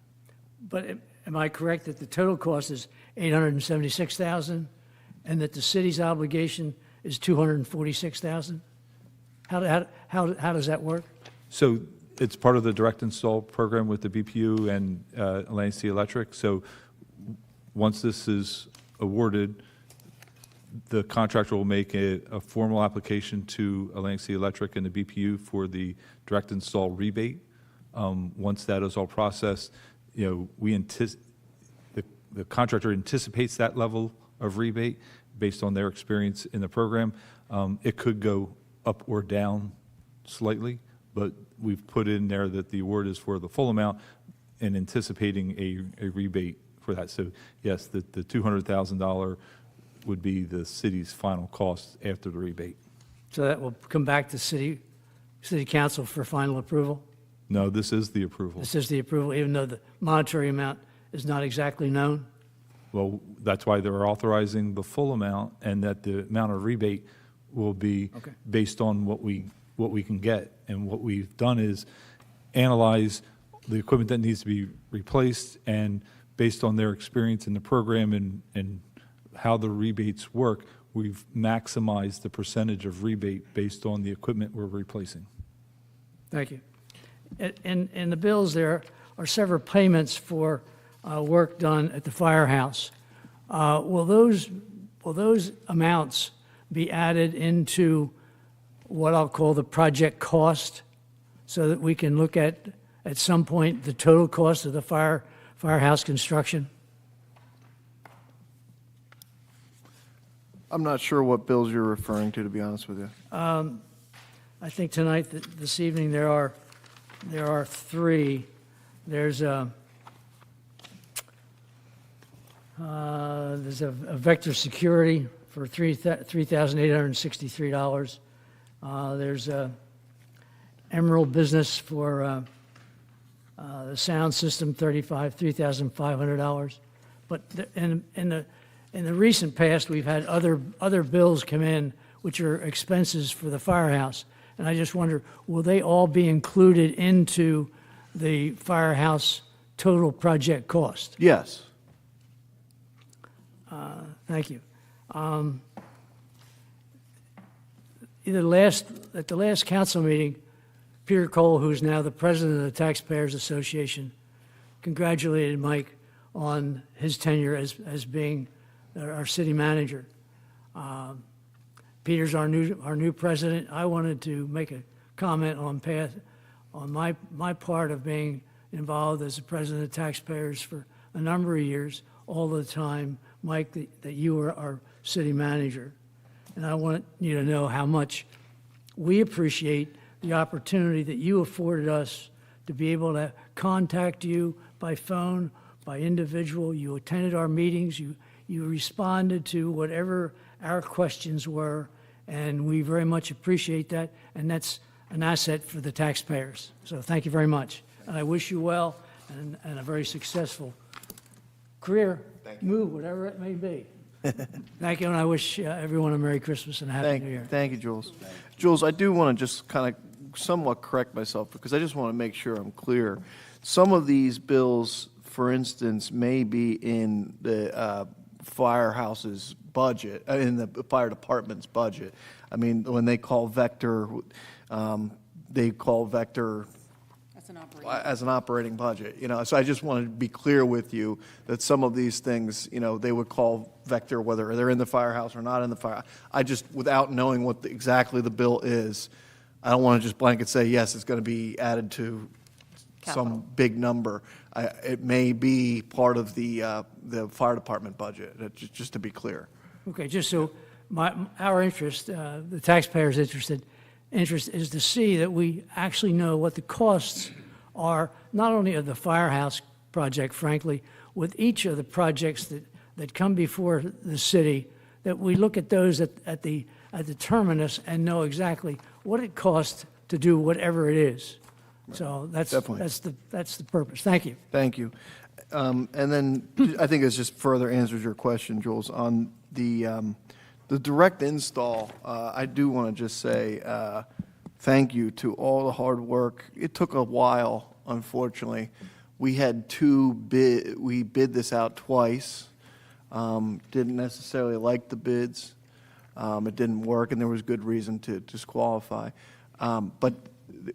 But am I correct that the total cost is $876,000 and that the city's obligation is $246,000? How does that work? So it's part of the direct install program with the BPU and Atlantic City Electric. So once this is awarded, the contractor will make a formal application to Atlantic City Electric and the BPU for the direct install rebate. Once that is all processed, the contractor anticipates that level of rebate based on their experience in the program. It could go up or down slightly, but we've put in there that the award is for the full amount and anticipating a rebate for that. So yes, the $200,000 would be the city's final cost after the rebate. So that will come back to city council for final approval? No, this is the approval. This is the approval, even though the monetary amount is not exactly known? Well, that's why they're authorizing the full amount, and that the amount of rebate will be based on what we can get. And what we've done is analyze the equipment that needs to be replaced, and based on their experience in the program and how the rebates work, we've maximized the percentage of rebate based on the equipment we're replacing. Thank you. In the bills, there are several payments for work done at the firehouse. Will those amounts be added into what I'll call the project cost, so that we can look at some point the total cost of the firehouse construction? I'm not sure what bills you're referring to be honest with you. I think tonight, this evening, there are three. There's a Vector Security for $3,863. There's a Emerald Business for the sound system, $3,500. But in the recent past, we've had other bills come in, which are expenses for the firehouse. And I just wonder, will they all be included into the firehouse total project cost? Yes. Thank you. At the last council meeting, Peter Cole, who's now the president of the Taxpayers Association, congratulated Mike on his tenure as being our city manager. Peter's our new president. I wanted to make a comment on my part of being involved as the president of taxpayers for a number of years, all the time, Mike, that you were our city manager. And I want you to know how much we appreciate the opportunity that you afforded us to be able to contact you by phone, by individual. You attended our meetings. You responded to whatever our questions were, and we very much appreciate that, and that's an asset for the taxpayers. So thank you very much. And I wish you well and a very successful career, move, whatever it may be. Thank you, and I wish everyone a Merry Christmas and a Happy New Year. Thank you, Jules. Jules, I do want to just kind of somewhat correct myself, because I just want to make sure I'm clear. Some of these bills, for instance, may be in the firehouse's budget, in the fire department's budget. I mean, when they call Vector, they call Vector as an operating budget, So I just wanted to be clear with you that some of these things, they would call Vector, whether they're in the firehouse or not in the fire. I just, without knowing what exactly the bill is, I don't want to just blanket say, yes, it's going to be added to some big number. It may be part of the fire department budget, just to be clear. Okay, just so our interest, the taxpayers' interest is to see that we actually know what the costs are, not only of the firehouse project, frankly, with each of the projects that come before the city, that we look at those at the terminus and know exactly what it costs to do whatever it is. So that's the purpose. Thank you. Thank you. And then I think it just further answers your question, Jules, on the The direct install, I do want to just say thank you to all the hard work. It took a while, unfortunately. We had we bid this out twice. Didn't necessarily like the bids. It didn't work, and there was good reason to disqualify. But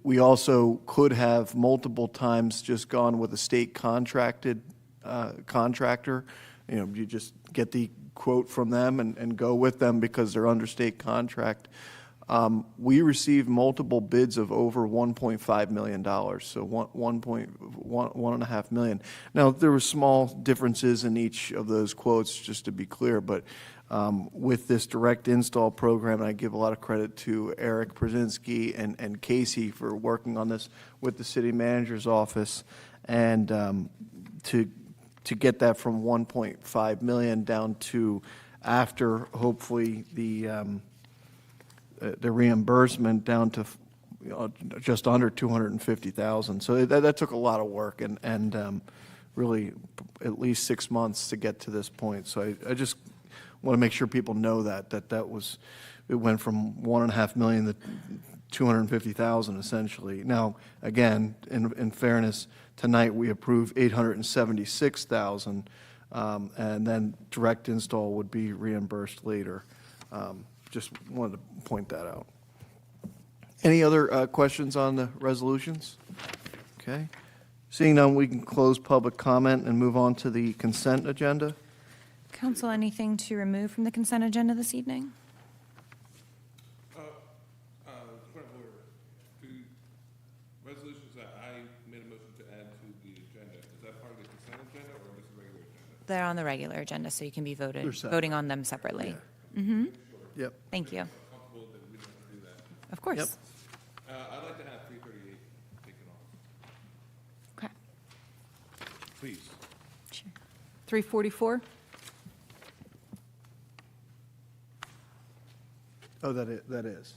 we also could have multiple times just gone with a state contracted contractor. You know, you just get the quote from them and go with them because they're under state contract. We received multiple bids of over $1.5 million, so $1.5 million. Now, there were small differences in each of those quotes, just to be clear, but with this direct install program, and I give a lot of credit to Eric Brzezinski and Casey for working on this with the city manager's office, and to get that from 1.5 million down to, after hopefully the reimbursement, down to just under 250,000. So that took a lot of work and really at least 6 months to get to this point. So I just want to make sure people know that was, it went from 1.5 million to 250,000 essentially. Now, again, in fairness, tonight we approved 876,000, and then direct install would be reimbursed later. Just wanted to point that out. Any other questions on the resolutions? Okay. Seeing none, we can close public comment and move on to the consent agenda. Council, anything to remove from the consent agenda this evening? Point of order. To resolutions that I made a motion to add to the agenda, is that part of the consent agenda or just the regular agenda? They're on the regular agenda, so you can be They're separate. voting on them separately. Mm-hmm. Yep. Thank you. Comfortable that we don't have to do that. Of course. Yep. I'd like to have 338 taken off. Okay. Please. 344? Oh, that is.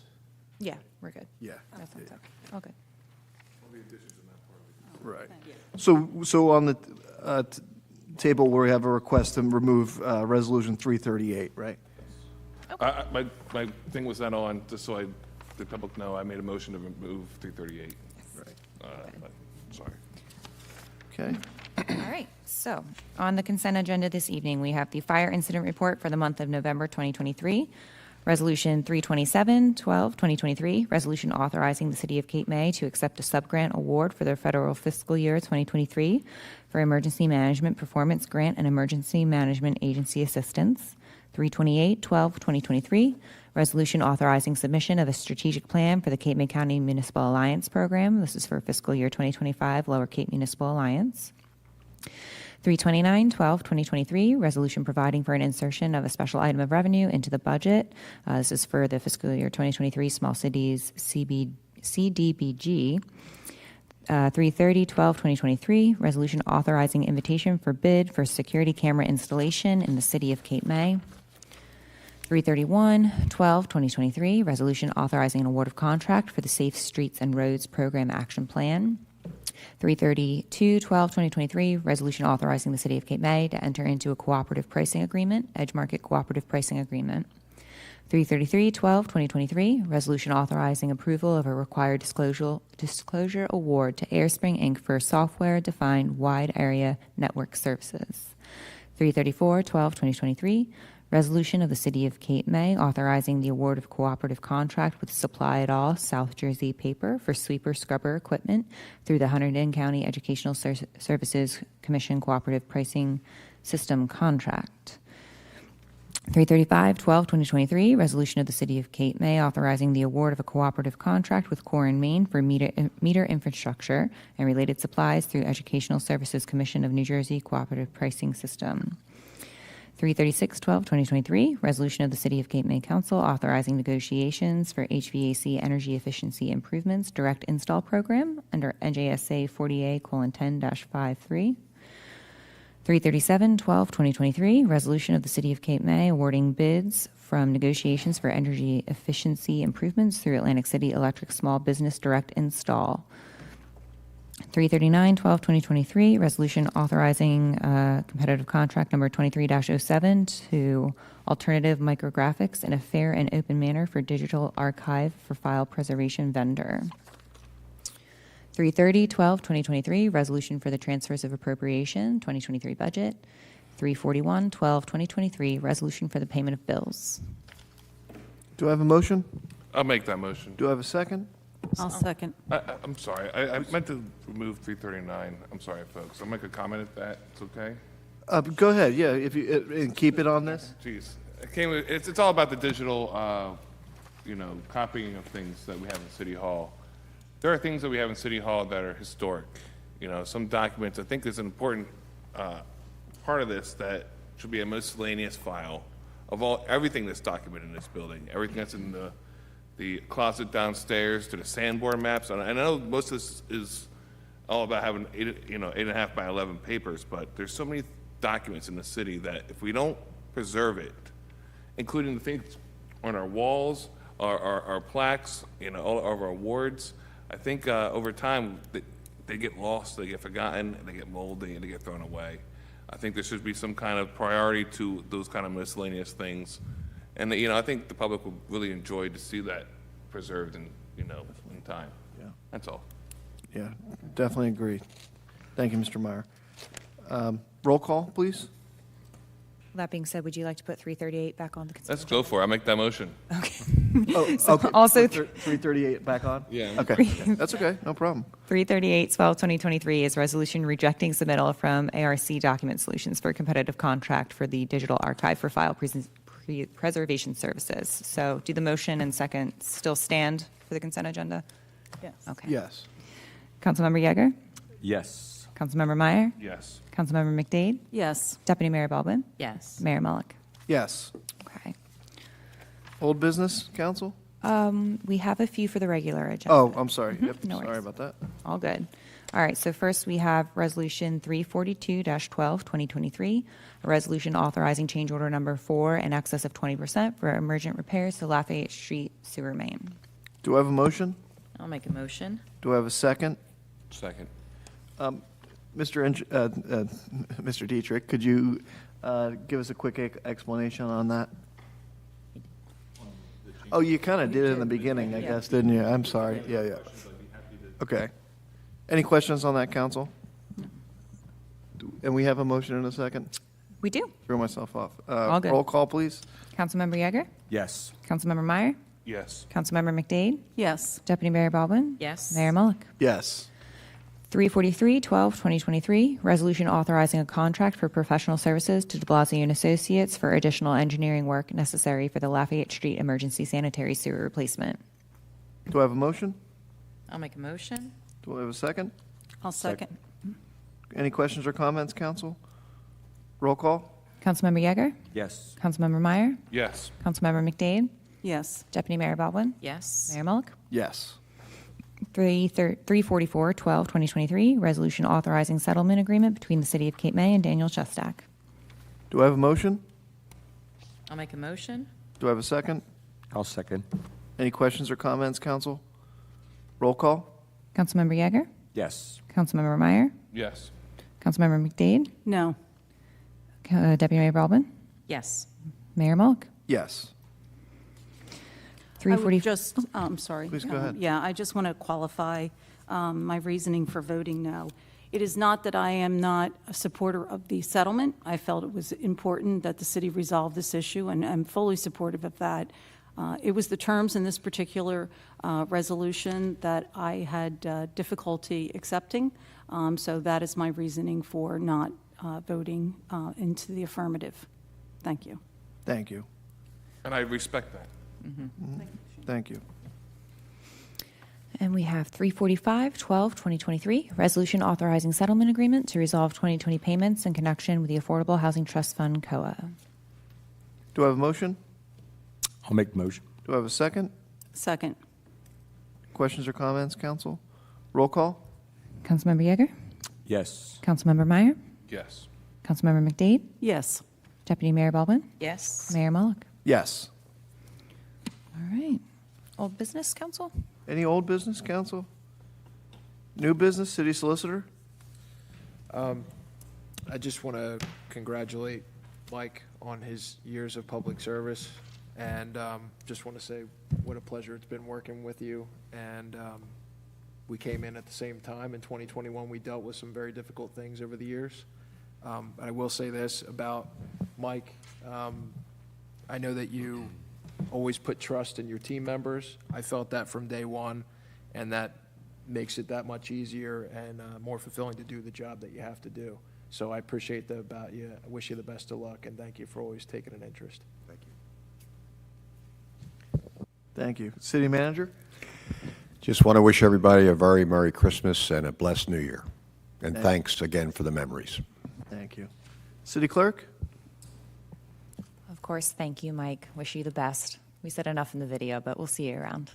Yeah, we're good. Yeah. That sounds okay. All good. All the additions in that part of it. Right. So on the table where we have a request to remove resolution 338, right? My thing was not on, just so the public know, I made a motion to remove 338. Right. Sorry. Okay. All right. So on the consent agenda this evening, we have the fire incident report for the month of November 2023, Resolution 327-12, 2023, resolution authorizing the City of Cape May to accept a subgrant award for their federal fiscal year 2023 for emergency management performance grant and emergency management agency assistance. 328-12, 2023, resolution authorizing submission of a strategic plan for the Cape May County Municipal Alliance Program. This is for fiscal year 2025, Lower Cape Municipal Alliance. 329-12, 2023, resolution providing for an insertion of a special item of revenue into the budget. This is for the fiscal year 2023 Small Cities CDBG. 330-12, 2023, resolution authorizing invitation for bid for security camera installation in the City of Cape May. 331-12, 2023, resolution authorizing an award of contract for the Safe Streets and Roads Program Action Plan. 332-12, 2023, resolution authorizing the City of Cape May to enter into a cooperative pricing agreement, Edge Market Cooperative Pricing Agreement. 333-12, 2023, resolution authorizing approval of a required disclosure award to Airspring Inc. for software-defined wide area network services. 334-12, 2023, resolution of the City of Cape May authorizing the award of cooperative contract with Supply It All South Jersey Paper for sweeper scrubber equipment through the Hunterdon County Educational Services Commission Cooperative Pricing System contract. 335-12, 2023, resolution of the City of Cape May authorizing the award of a cooperative contract with Core and Main for meter infrastructure and related supplies through Educational Services Commission of New Jersey Cooperative Pricing System. 336-12, 2023, resolution of the City of Cape May Council authorizing negotiations for HVAC energy efficiency improvements direct install program under NJSA 40A:10-53. 337-12, 2023, resolution of the City of Cape May awarding bids from negotiations for energy efficiency improvements through Atlantic City Electric Small Business Direct Install. 339/12/2023, resolution authorizing competitive contract number 23-07 to Alternative Micrographics in a fair and open manner for digital archive for file preservation vendor. 330/12/2023, resolution for the transfers of appropriation 2023 budget. 341/12/2023, resolution for the payment of bills. Do I have a motion? I'll make that motion. Do I have a second? I'll second. I'm sorry, I meant to remove 339. I'm sorry, folks. I'll make a comment if that's okay. Go ahead, yeah, if you, and keep it on this. Jeez, it's all about the digital, copying of things that we have in City Hall. There are things that we have in City Hall that are historic. Some documents, I think there's an important part of this that should be a miscellaneous file of everything that's documented in this building, everything that's in the closet downstairs to the Sanborn maps. And I know most of this is all about having 8.5 by 11 papers, but there's so many documents in the city that if we don't preserve it, including the things on our walls, our plaques, all of our awards, I think over time they get lost, they get forgotten, they get moldy, and they get thrown away. I think there should be some kind of priority to those kind of miscellaneous things. And, I think the public will really enjoy to see that preserved in time. Yeah. That's all. Yeah, definitely agree. Thank you, Mr. Meyer. Roll call, please. That being said, would you like to put 338 back on the consent? Let's go for it. I'll make that motion. Okay. Also, 338 back on? Yeah. Okay, that's okay, no problem. 338/12/2023 is resolution rejecting submittal from ARC Document Solutions for competitive contract for the digital archive for file preservation services. So do the motion and second still stand for the consent agenda? Yes. Okay. Yes. Councilmember Yeager? Yes. Councilmember Meyer? Yes. Councilmember McDade? Yes. Deputy Mayor Baldwin? Yes. Mayor Mullick? Yes. Okay. Old business, council? We have a few for the regular agenda. Oh, I'm sorry. Yep, No sorry worries. about that. All good. All right, so first we have Resolution 342-12/2023, a resolution authorizing change order number 4 in excess of 20% for emergent repairs to Lafayette Street sewer main. Do I have a motion? I'll make a motion. Do I have a second? Second. Mr. Dietrich, could you give us a quick explanation on that? Oh, you kind of did it in the beginning, I guess, didn't you? I'm sorry. Yeah. Okay. Any questions on that, council? And we have a motion in a second? We do. Threw myself off. All good. Roll call, please. Councilmember Yeager? Yes. Councilmember Meyer? Yes. Councilmember McDade? Yes. Deputy Mayor Baldwin? Yes. Mayor Mullick? Yes. 343/12/2023, resolution authorizing a contract for professional services to de Blasio and Associates for additional engineering work necessary for the Lafayette Street emergency sanitary sewer replacement. Do I have a motion? I'll make a motion. Do I have a second? I'll second. Any questions or comments, council? Roll call? Councilmember Yeager? Yes. Councilmember Meyer? Yes. Councilmember McDade? Yes. Deputy Mayor Baldwin? Yes. Mayor Mullick? Yes. 344/12/2023, resolution authorizing settlement agreement between the City of Cape May and Daniel Shustak. Do I have a motion? I'll make a motion. Do I have a second? I'll second. Any questions or comments, council? Roll call? Councilmember Yeager? Yes. Councilmember Meyer? Yes. Councilmember McDade? No. Deputy Mayor Baldwin? Yes. Mayor Mullick? Yes. 340. I'm sorry. Please go ahead. Yeah, I just want to qualify my reasoning for voting no. It is not that I am not a supporter of the settlement. I felt it was important that the city resolve this issue, and I'm fully supportive of that. It was the terms in this particular resolution that I had difficulty accepting, so that is my reasoning for not voting into the affirmative. Thank you. Thank you. And I respect that. Thank you. And we have 345/12/2023, resolution authorizing settlement agreement to resolve 2020 payments in connection with the Affordable Housing Trust Fund COA. Do I have a motion? I'll make the motion. Do I have a second? Second. Questions or comments, council? Roll call? Councilmember Yeager? Yes. Councilmember Meyer? Yes. Councilmember McDade? Yes. Deputy Mayor Baldwin? Yes. Mayor Mullick? Yes. All right. Old business, council? Any old business, council? New business, city solicitor? I just want to congratulate Mike on his years of public service, and just want to say what a pleasure it's been working with you. And we came in at the same time in 2021. We dealt with some very difficult things over the years. I will say this about Mike. I know that you always put trust in your team members. I felt that from day one, and that makes it that much easier and more fulfilling to do the job that you have to do. So I appreciate that about you. I wish you the best of luck, and thank you for always taking an interest. Thank you. Thank you. City manager? Just want to wish everybody a very Merry Christmas and a blessed New Year. And thanks again for the memories. Thank you. City clerk? Of course, thank you, Mike. Wish you the best. We said enough in the video, but we'll see you around.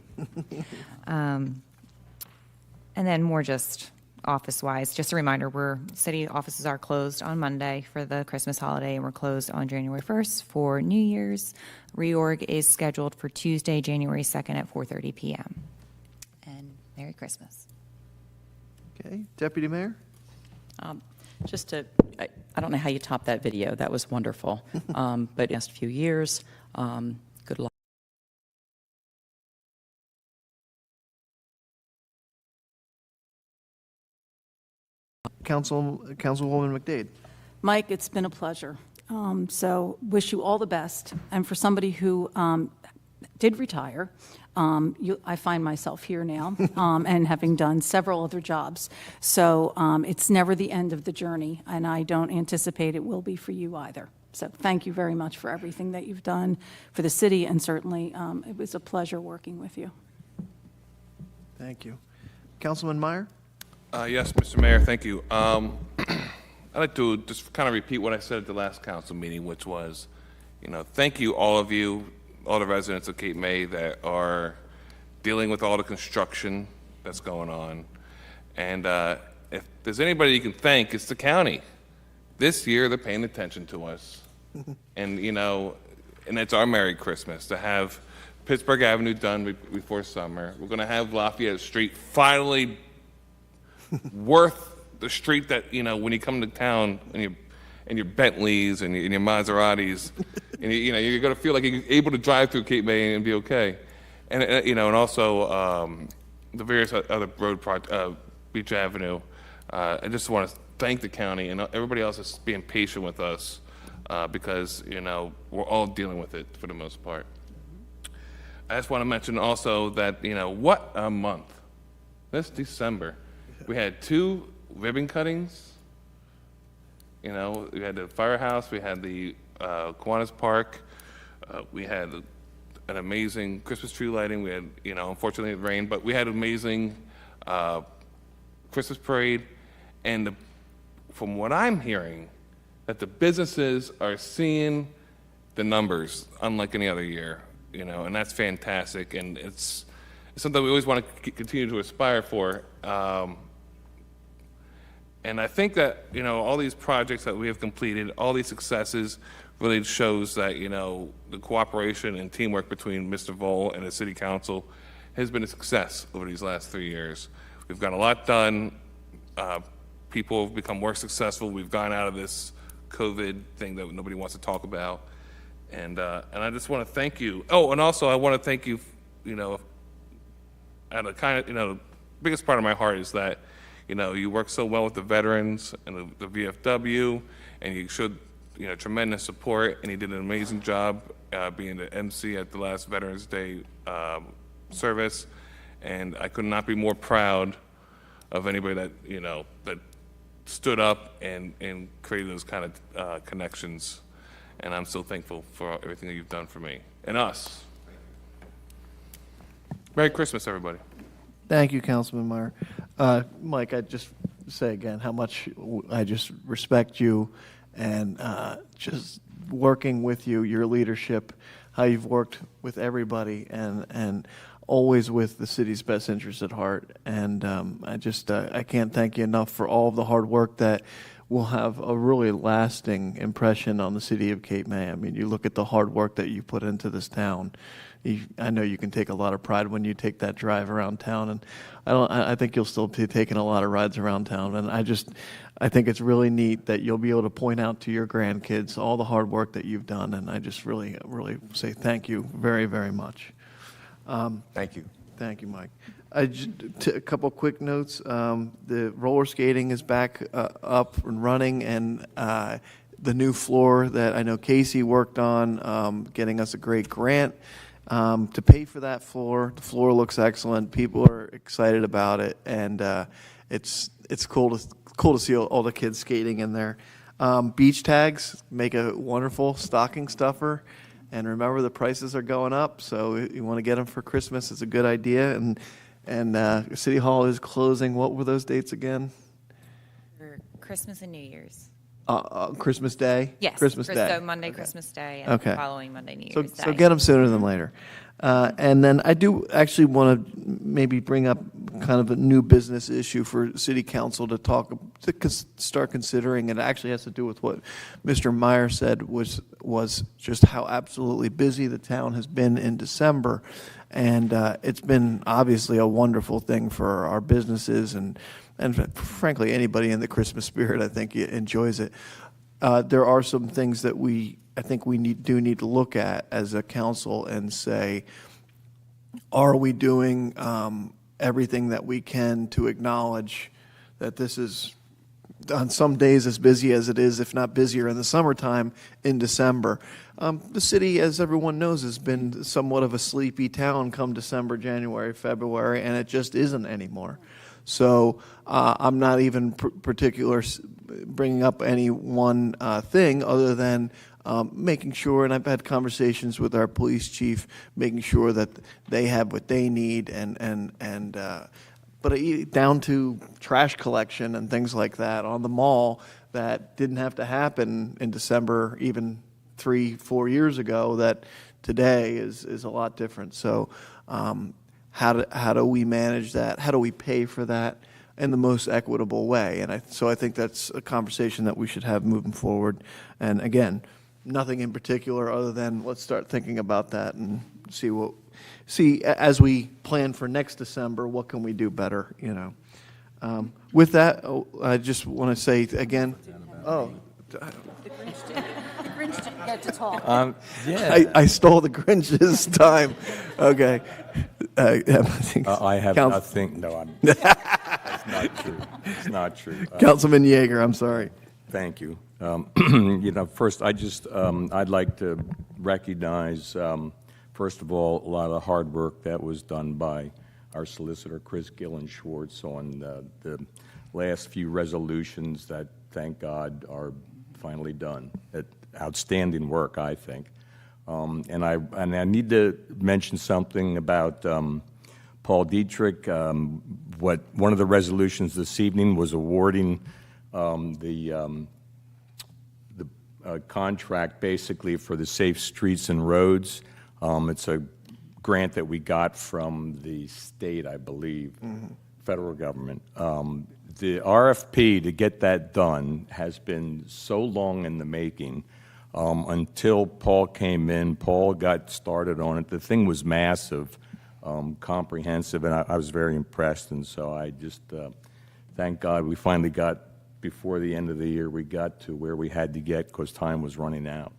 And then more just office-wise, just a reminder, city offices are closed on Monday for the Christmas holiday, and we're closed on January 1st for New Year's. Reorg is scheduled for Tuesday, January 2nd at 4:30 p.m. And Merry Christmas. Okay. Deputy Mayor? I don't know how you top that video. That was wonderful. But next few years, good luck. Councilwoman McDade. Mike, it's been a pleasure. So wish you all the best. And for somebody who did retire, I find myself here now and having done several other jobs. So it's never the end of the journey, and I don't anticipate it will be for you either. So thank you very much for everything that you've done for the city, and certainly it was a pleasure working with you. Thank you. Councilman Meyer? Yes, Mr. Mayor, thank you. I'd like to just kind of repeat what I said at the last council meeting, which was, thank you, all of you, all the residents of Cape May that are dealing with all the construction that's going on. And if there's anybody you can thank, it's the county. This year, they're paying attention to us. And, and it's our Merry Christmas to have Pittsburgh Avenue done before summer. We're going to have Lafayette Street finally worth the street that, when you come to town and your Bentleys and your Maseratis, and you're going to feel like you're able to drive through Cape May and be okay. And and also the various other road projects, Beach Avenue. I just want to thank the county and everybody else that's being patient with us because we're all dealing with it for the most part. I just want to mention also that what a month. This December, we had 2 ribbon cuttings. We had the firehouse, we had the Kiwanis Park, we had an amazing Christmas tree lighting. We had, unfortunately it rained, but we had amazing Christmas parade. And from what I'm hearing, that the businesses are seeing the numbers unlike any other year, and that's fantastic. And it's something we always want to continue to aspire for. And I think that, all these projects that we have completed, all these successes really shows that, the cooperation and teamwork between Mr. Vole and the City Council has been a success over these last 3 years. We've got a lot done. People have become more successful. We've gone out of this COVID thing that nobody wants to talk about. And I just want to thank you. Oh, and also I want to thank you, at a kind of, the biggest part of my heart is that, you work so well with the veterans and the VFW, and you showed, tremendous support, and you did an amazing job being the MC at the last Veterans Day service. And I could not be more proud of anybody that, that stood up and created those kind of connections. And I'm so thankful for everything that you've done for me and us. Merry Christmas, everybody. Thank you, Councilman Meyer. Mike, I just say again how much I just respect you and just working with you, your leadership, how you've worked with everybody and always with the city's best interests at heart. And I can't thank you enough for all of the hard work that will have a really lasting impression on the city of Cape May. I mean, you look at the hard work that you put into this town. I know you can take a lot of pride when you take that drive around town, and I think you'll still be taking a lot of rides around town. And I think it's really neat that you'll be able to point out to your grandkids all the hard work that you've done, and I just really say thank you very, very much. Thank you. Thank you, Mike. A couple quick notes. The roller skating is back up and running, and the new floor that I know Casey worked on, getting us a great grant to pay for that floor. The floor looks excellent. People are excited about it, and it's cool to see all the kids skating in there. Beach tags make a wonderful stocking stuffer. And remember, the prices are going up, so you want to get them for Christmas. It's a good idea. And City Hall is closing. What were those dates again? For Christmas and New Year's. Christmas Day? Yes. Christmas Day. So Monday, Christmas Day, and Okay. following Monday, New So, Year's Day. so get them sooner than later. And then I do actually want to maybe bring up kind of a new business issue for City Council to start considering. It actually has to do with what Mr. Meyer said was just how absolutely busy the town has been in December. And it's been obviously a wonderful thing for our businesses and frankly, anybody in the Christmas spirit, I think, enjoys it. There are some things that I think we do need to look at as a council and say, are we doing everything that we can to acknowledge that this is on some days as busy as it is, if not busier, in the summertime in December. The city, as everyone knows, has been somewhat of a sleepy town come December, January, February, and it just isn't anymore. So I'm not even particular bringing up any one thing other than making sure, and I've had conversations with our police chief, making sure that they have what they need, but down to trash collection and things like that on the mall that didn't have to happen in December, even 3-4 years ago, that today is a lot different. So how do we manage that? How do we pay for that in the most equitable way? And so I think that's a conversation that we should have moving forward. And again, nothing in particular other than let's start thinking about that and see as we plan for next December, what can we do better, you know. With that, I just want to say again, The Grinch didn't get to talk. I stole the Grinch's time. Okay. I have Council- nothing. No, that's not true. It's not true. Councilman Yeager, I'm sorry. Thank you. First, I'd like to recognize, first of all, a lot of the hard work that was done by our solicitor, Chris Gillen Schwartz, on the last few resolutions that, thank God, are finally done. Outstanding work, I think. And I need to mention something about Paul Dietrich. One of the resolutions this evening was awarding the contract basically for the Safe Streets and Roads. It's a grant that we got from the state, I believe, federal government. The RFP to get that done has been so long in the making. Until Paul came in, Paul got started on it. The thing was massive, comprehensive, and I was very impressed. And so I just thank God we finally got, before the end of the year, we got to where we had to get because time was running out.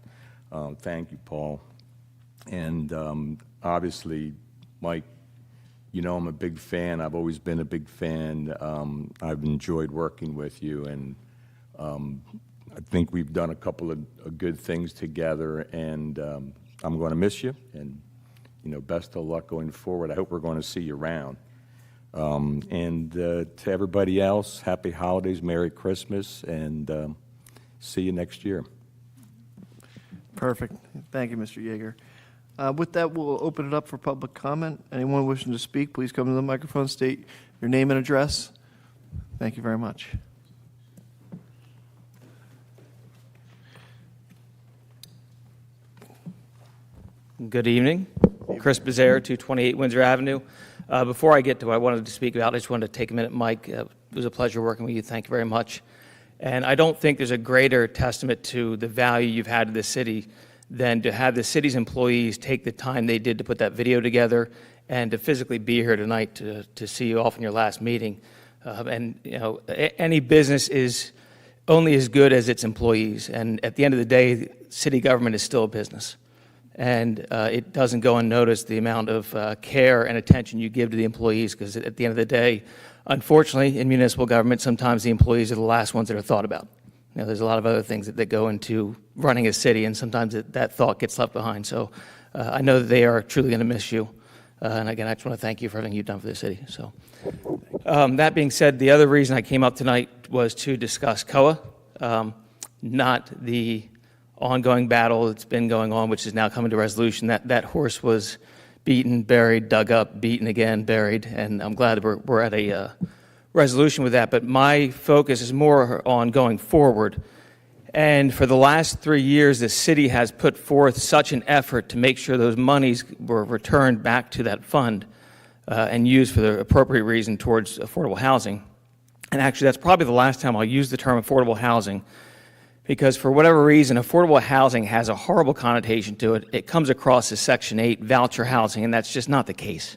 Thank you, Paul. And obviously, Mike, you know I'm a big fan. I've always been a big fan. I've enjoyed working with you, and I think we've done a couple of good things together, and I'm going to miss you, and best of luck going forward. I hope we're going to see you around. And to everybody else, happy holidays, Merry Christmas, and see you next year. Perfect. Thank you, Mr. Yeager. With that, we'll open it up for public comment. Anyone wishing to speak, please come to the microphone, state your name and address. Thank you very much. Good evening. Chris Becerra, 228 Windsor Avenue. Before I get to what I wanted to speak about, I just wanted to take a minute, Mike. It was a pleasure working with you. Thank you very much. And I don't think there's a greater testament to the value you've had to the city than to have the city's employees take the time they did to put that video together and to physically be here tonight to see you off in your last meeting. And, you know, any business is only as good as its employees. And at the end of the day, city government is still a business. And it doesn't go unnoticed the amount of care and attention you give to the employees, because at the end of the day, unfortunately, in municipal government, sometimes the employees are the last ones that are thought about. You know, there's a lot of other things that go into running a city, and sometimes that thought gets left behind. So I know that they are truly going to miss you. And again, I just want to thank you for everything you've done for the city. So that being said, the other reason I came up tonight was to discuss COA, not the ongoing battle that's been going on, which is now coming to resolution. That horse was beaten, buried, dug up, beaten again, buried, and I'm glad we're at a resolution with that. But my focus is more on going forward. And for the last 3 years, the city has put forth such an effort to make sure those monies were returned back to that fund and used for the appropriate reason towards affordable housing. And actually, that's probably the last time I'll use the term affordable housing, because for whatever reason, affordable housing has a horrible connotation to it. It comes across as Section 8 voucher housing, and that's just not the case.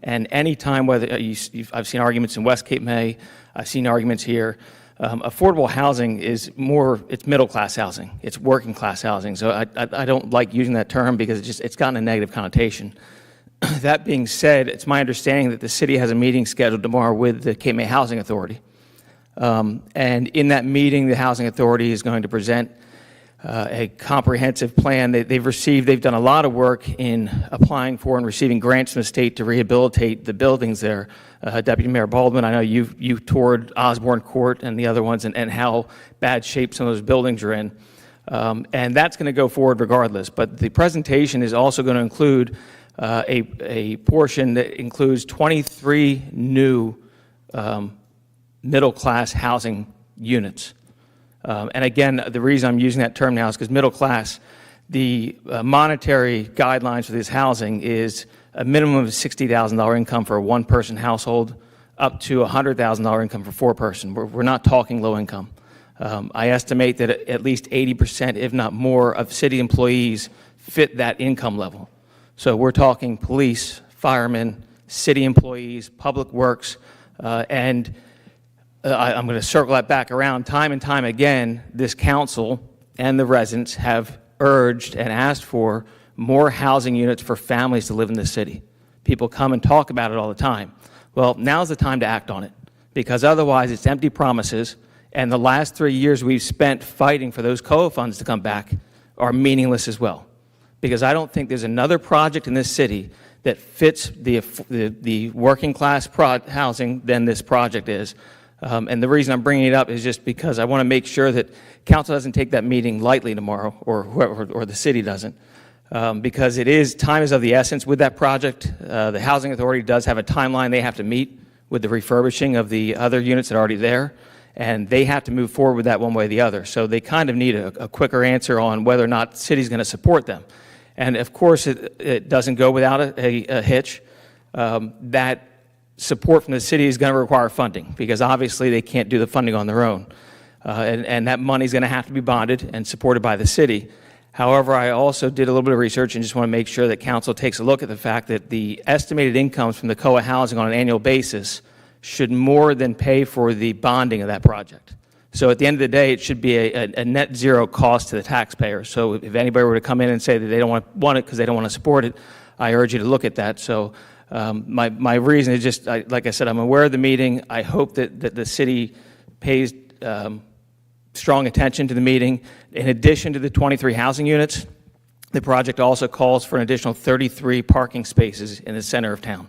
And any time, whether I've seen arguments in West Cape May, I've seen arguments here, affordable housing is more, it's middle-class housing. It's working-class housing. So I don't like using that term because it's gotten a negative connotation. That being said, it's my understanding that the city has a meeting scheduled tomorrow with the Cape May Housing Authority. And in that meeting, the Housing Authority is going to present a comprehensive plan. They've done a lot of work in applying for and receiving grants from the state to rehabilitate the buildings there. Deputy Mayor Baldwin, I know you toured Osborne Court and the other ones and how bad shape some of those buildings are in. And that's going to go forward regardless. But the presentation is also going to include a portion that includes 23 new middle-class housing units. And again, the reason I'm using that term now is because middle class, the monetary guidelines for this housing is a minimum of $60,000 income for a one-person household, up to $100,000 income for four-person. We're not talking low income. I estimate that at least 80%, if not more, of city employees fit that income level. So we're talking police, firemen, city employees, public works, and I'm going to circle that back around. Time and time again, this council and the residents have urged and asked for more housing units for families to live in the city. People come and talk about it all the time. Well, now's the time to act on it, because otherwise it's empty promises, and the last 3 years we've spent fighting for those COA funds to come back are meaningless as well. Because I don't think there's another project in this city that fits the working class housing than this project is. And the reason I'm bringing it up is just because I want to make sure that council doesn't take that meeting lightly tomorrow, or whoever, or the city doesn't, because time is of the essence with that project. The Housing Authority does have a timeline they have to meet with the refurbishing of the other units that are already there, and they have to move forward with that one way or the other. So they kind of need a quicker answer on whether or not the city's going to support them. And of course, it doesn't go without a hitch. That support from the city is going to require funding, because obviously they can't do the funding on their own. And that money is going to have to be bonded and supported by the city. However, I also did a little bit of research and just want to make sure that council takes a look at the fact that the estimated incomes from the COA housing on an annual basis should more than pay for the bonding of that project. So at the end of the day, it should be a net zero cost to the taxpayer. So if anybody were to come in and say that they don't want it because they don't want to support it, I urge you to look at that. So my reason is just, like I said, I'm aware of the meeting. I hope that the city pays strong attention to the meeting. In addition to the 23 housing units, the project also calls for an additional 33 parking spaces in the center of town.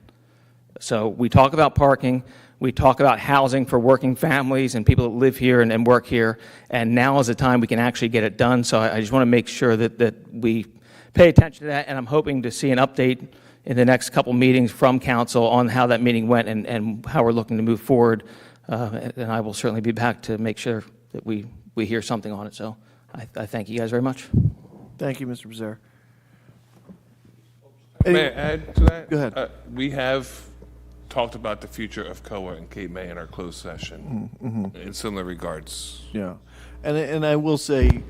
So we talk about parking, we talk about housing for working families and people that live here and work here, and now is the time we can actually get it done. So I just want to make sure that we pay attention to that, and I'm hoping to see an update in the next couple meetings from council on how that meeting went and how we're looking to move forward. And I will certainly be back to make sure that we hear something on it. So I thank you guys very much. Thank you, Mr. Becerra. May I add to that? Go ahead. We have talked about the future of COA and Cape May in our closed session in similar regards. Yeah. And I will say,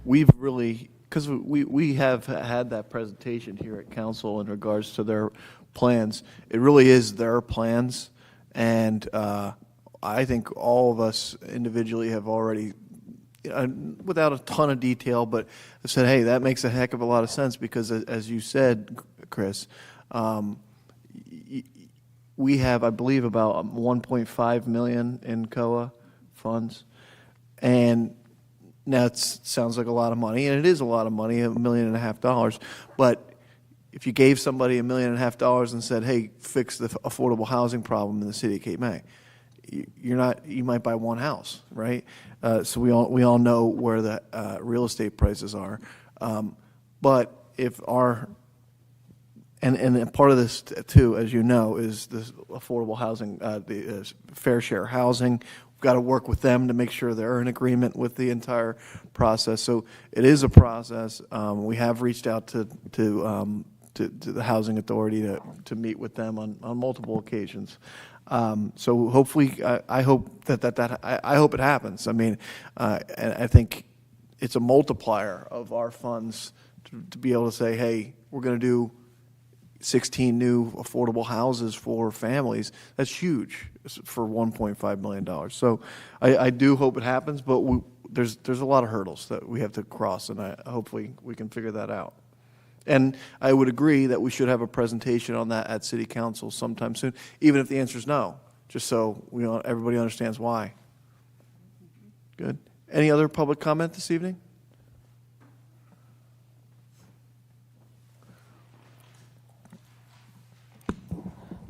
we've really because we have had that presentation here at council in regards to their plans. It really is their plans, and I think all of us individually have already, without a ton of detail, but said, hey, that makes a heck of a lot of sense because, as you said, Chris, we have, I believe, about 1.5 million in COA funds, and now it sounds like a lot of money, and it is a lot of money, $1.5 million. But if you gave somebody $1.5 million and said, "Hey, fix the affordable housing problem in the city of Cape May," you might buy one house, right? So we all know where the real estate prices are. But if and part of this too, as you know, is this affordable housing, the fair share housing. We've got to work with them to make sure they're in agreement with the entire process. So it is a process. We have reached out to the Housing Authority to meet with them on multiple occasions. So hopefully, I hope I hope it happens. I mean, and I think it's a multiplier of our funds to be able to say, hey, we're going to do 16 new affordable houses for families. That's huge for $1.5 million. So I do hope it happens, but there's a lot of hurdles that we have to cross, and hopefully we can figure that out. And I would agree that we should have a presentation on that at City Council sometime soon, even if the answer is no, just so everybody understands why. Good. Any other public comment this evening?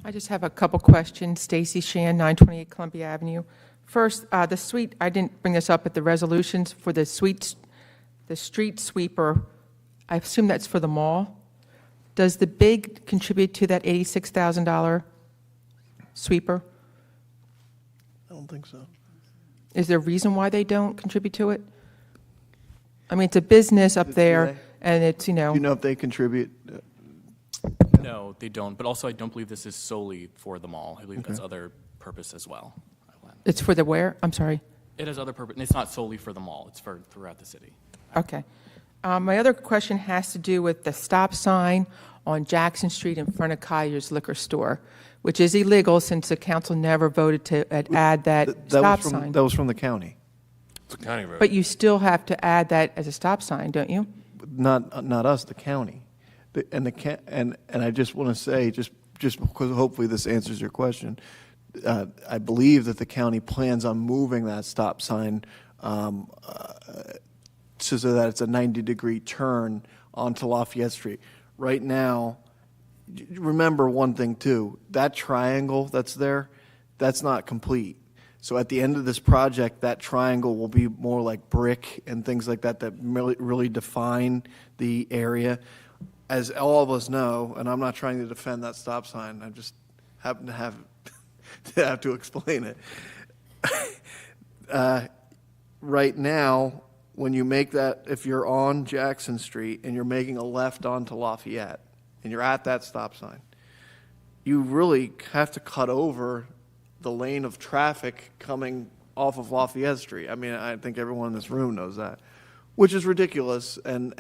I just have a couple questions. Stacy Shan, 928 Columbia Avenue. First, the suite, I didn't bring this up at the resolutions for the street sweeper. I assume that's for the mall. Does the big contribute to that $86,000 sweeper? I don't think so. Is there a reason why they don't contribute to it? I mean, it's a business up there, and it's, Do you know if they contribute? No, they don't. But also, I don't believe this is solely for the mall. I believe Okay. that's other purpose as well. It's for the where? I'm sorry. It has other purpose. It's not solely for the mall. It's for throughout the city. Okay. My other question has to do with the stop sign on Jackson Street in front of Collier's Liquor Store, which is illegal since the council never voted to add that stop sign. That was from the county. It's a county road. But you still have to add that as a stop sign, don't you? Not us, the county. And I just want to say, just because hopefully this answers your question, I believe that the county plans on moving that stop sign so that it's a 90-degree turn onto Lafayette Street. Right now, remember one thing too, that triangle that's there, that's not complete. So at the end of this project, that triangle will be more like brick and things like that really define the area. As all of us know, and I'm not trying to defend that stop sign, I just happen to have to explain it. Right now, when you make that, if you're on Jackson Street and you're making a left onto Lafayette and you're at that stop sign, you really have to cut over the lane of traffic coming off of Lafayette Street. I mean, I think everyone in this room knows that, which is ridiculous, and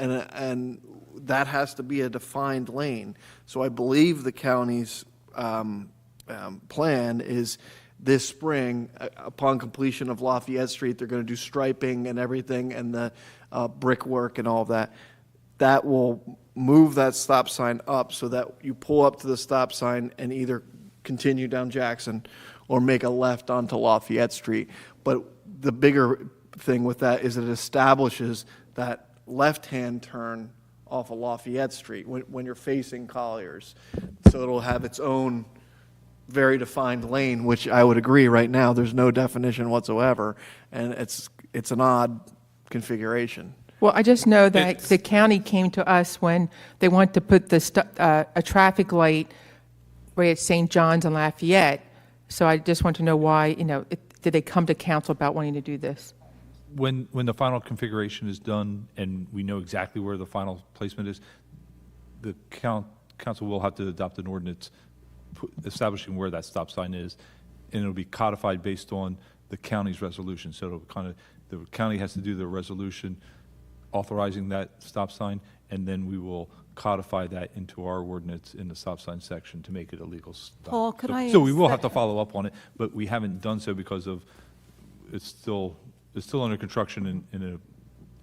that has to be a defined lane. So I believe the county's plan is this spring, upon completion of Lafayette Street, they're going to do striping and everything and the brickwork and all of that. That will move that stop sign up so that you pull up to the stop sign and either continue down Jackson or make a left onto Lafayette Street. But the bigger thing with that is it establishes that left-hand turn off of Lafayette Street when you're facing Collier's. So it'll have its own very defined lane, which I would agree right now there's no definition whatsoever, and it's an odd configuration. Well, I just know that the county came to us when they wanted to put a traffic light right at St. John's and Lafayette. So I just want to know why, did they come to council about wanting to do this? When the final configuration is done and we know exactly where the final placement is, the council will have to adopt an ordinance establishing where that stop sign is, and it'll be codified based on the county's resolution. So it'll the county has to do the resolution authorizing that stop sign, and then we will codify that into our ordinance in the stop sign section to make it a legal stop. Paul, could I So we ask will that- have to follow up on it, but we haven't done so because of, it's still under construction in a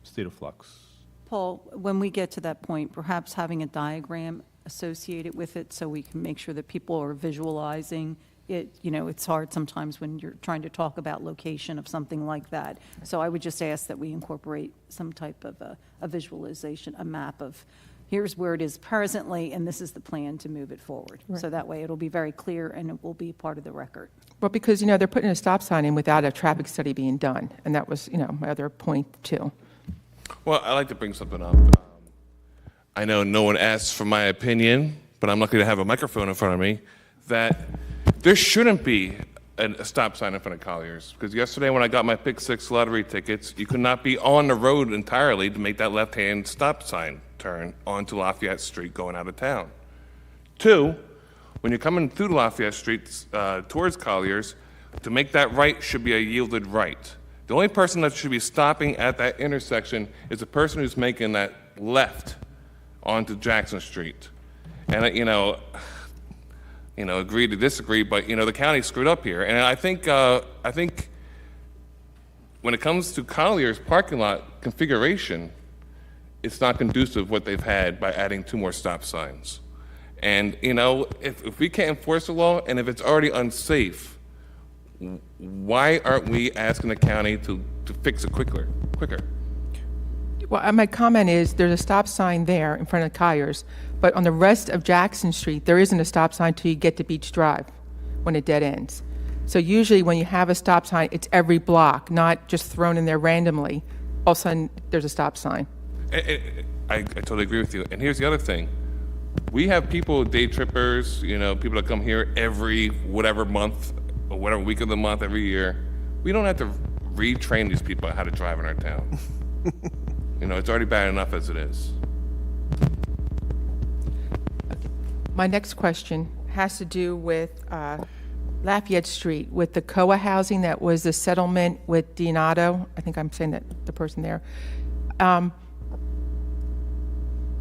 state of flux. Paul, when we get to that point, perhaps having a diagram associated with it so we can make sure that people are visualizing it. You know, it's hard sometimes when you're trying to talk about location of something like that. So I would just ask that we incorporate some type of a visualization, a map of here's where it is presently, and this is the plan to move it forward. Right. So that way it'll be very clear and it will be part of the record. Well, because, you know, they're putting a stop sign in without a traffic study being done, and that was, you know, my other point, too. Well, I'd like to bring something up. I know no one asked for my opinion, but I'm lucky to have a microphone in front of me, that there shouldn't be a stop sign in front of Colliers. Because yesterday when I got my Pick 6 lottery tickets, you could not be on the road entirely to make that left-hand stop sign turn onto Lafayette Street going out of town. 2, when you're coming through Lafayette Street towards Colliers, to make that right should be a yielded right. The only person that should be stopping at that intersection is the person who's making that left onto Jackson Street. And, agree to disagree, but, the county screwed up here. And I think when it comes to Collier's parking lot configuration, it's not conducive what they've had by adding 2 more stop signs. And, if we can't enforce the law and if it's already unsafe, why aren't we asking the county to fix it quicker? Well, my comment is, there's a stop sign there in front of Colliers, but on the rest of Jackson Street, there isn't a stop sign till you get to Beach Drive, when it dead ends. So usually when you have a stop sign, it's every block, not just thrown in there randomly. All of a sudden, there's a stop sign. I totally agree with you. And here's the other thing. We have people, day trippers, people that come here every whatever month or whatever week of the month every year. We don't have to retrain these people on how to drive in our town. It's already bad enough as it is. My next question has to do with Lafayette Street, with the COA housing that was the settlement with Donato. I think I'm saying that the person there. I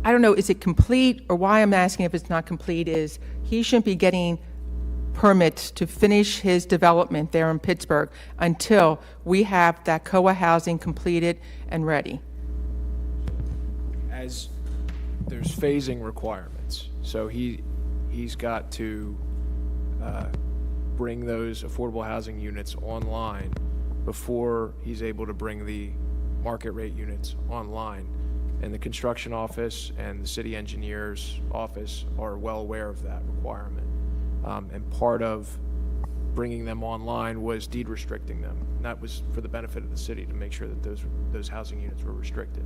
don't know, is it complete, or why I'm asking if it's not complete is he shouldn't be getting permits to finish his development there in Pittsburgh until we have that COA housing completed and ready. As there's phasing requirements, so he's got to bring those affordable housing units online before he's able to bring the market rate units online. And the construction office and the city engineer's office are well aware of that requirement. And part of bringing them online was deed restricting them. And that was for the benefit of the city, to make sure that those housing units were restricted.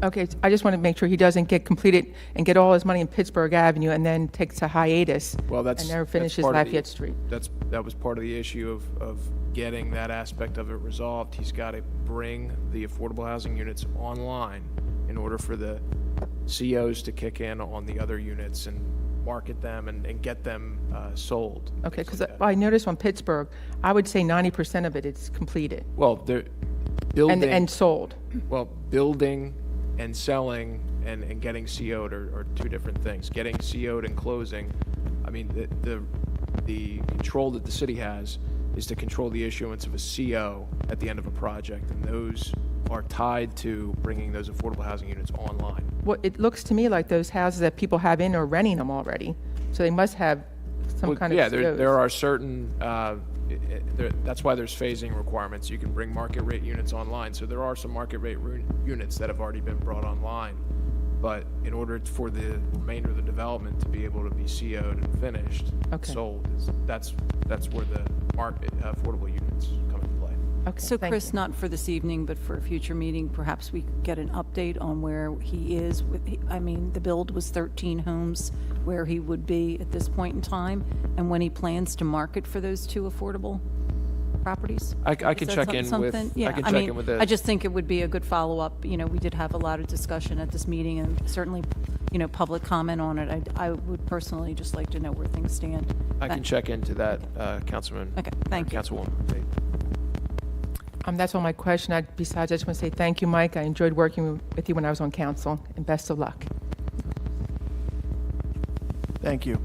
Okay, I just want to make sure he doesn't get completed and get all his money in Pittsburgh Avenue and then takes a hiatus and never finishes Lafayette Street. That was part of the issue of getting that aspect of it resolved. He's got to bring the affordable housing units online in order for the COs to kick in on the other units and market them and get them sold. Okay, because I noticed on Pittsburgh, I would say 90% of it is completed. Well, they're building and sold. Well, building and selling and getting CO'd are 2 different things. Getting CO'd and closing, I mean, the control that the city has is to control the issuance of a CO at the end of a project, and those are tied to bringing those affordable housing units online. Well, it looks to me like those houses that people have in are renting them already, so they must have some kind of COs. There are certain, that's why there's phasing requirements. You can bring market rate units online, so there are some market rate units that have already been brought online. But in order for the remainder of the development to be able to be CO'd and finished, sold, that's where the market affordable units come into play. Okay, So thank Chris, you. not for this evening, but for a future meeting, perhaps we could get an update on where he is with, the build was 13 homes, where he would be at this point in time, and when he plans to market for those 2 affordable properties? I Is can that check in with, something? Yeah, I can check in with the. I just think it would be a good follow-up. We did have a lot of discussion at this meeting, and certainly, public comment on it. I would personally just like to know where things stand. I can check into that, Councilman. Okay, thank you. Councilwoman. That's all my question. Besides, I just want to say thank you, Mike. I enjoyed working with you when I was on council, and best of luck. Thank you.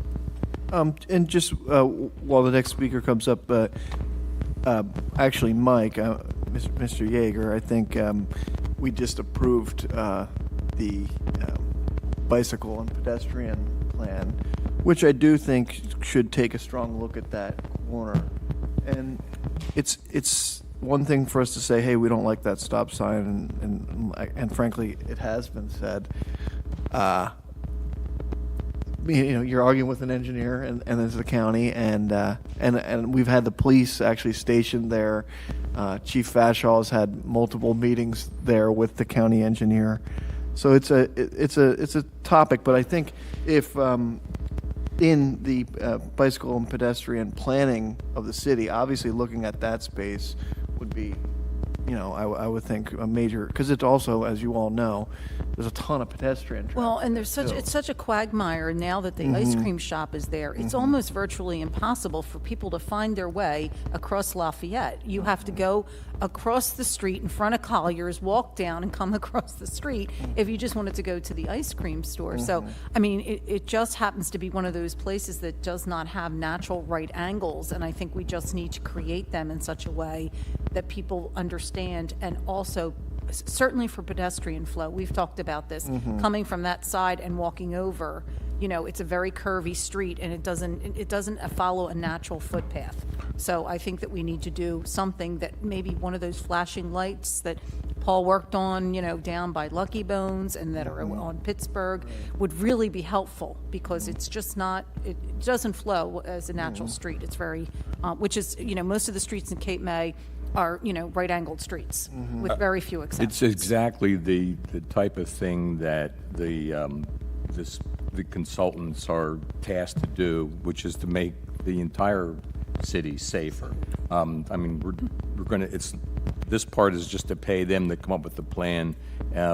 And just while the next speaker comes up, actually, Mike, Mr. Yeager, I think we just approved the bicycle and pedestrian plan, which I do think should take a strong look at that corner. And it's one thing for us to say, hey, we don't like that stop sign, and frankly, it has been said. You're arguing with an engineer, and there's the county, and we've had the police actually stationed there. Chief Fashaw has had multiple meetings there with the county engineer. So it's a topic, but I think if in the bicycle and pedestrian planning of the city, obviously looking at that space would be, I would think a major, because it's also, as you all know, there's a ton of pedestrian traffic. Well, and it's such a quagmire now that the ice cream shop is there. It's almost virtually impossible for people to find their way across Lafayette. You have to go across the street in front of Collier's, walk down and come across the street if you just wanted to go to the ice cream store. So, I mean, it just happens to be one of those places that does not have natural right angles, and I think we just need to create them in such a way that people understand, and also certainly for pedestrian flow. We've talked about this, coming from that side and walking over. It's a very curvy street, and it doesn't follow a natural footpath. So I think that we need to do something that maybe one of those flashing lights that Paul worked on, down by Lucky Bones and that are on Pittsburgh would really be helpful, because it's just not, it doesn't flow as a natural street. It's very, which is, most of the streets in Cape May are, right-angled streets with very few exceptions. It's exactly the type of thing that the consultants are tasked to do, which is to make the entire city safer. I mean, we're going to, this part is just to pay them to come up with the plan,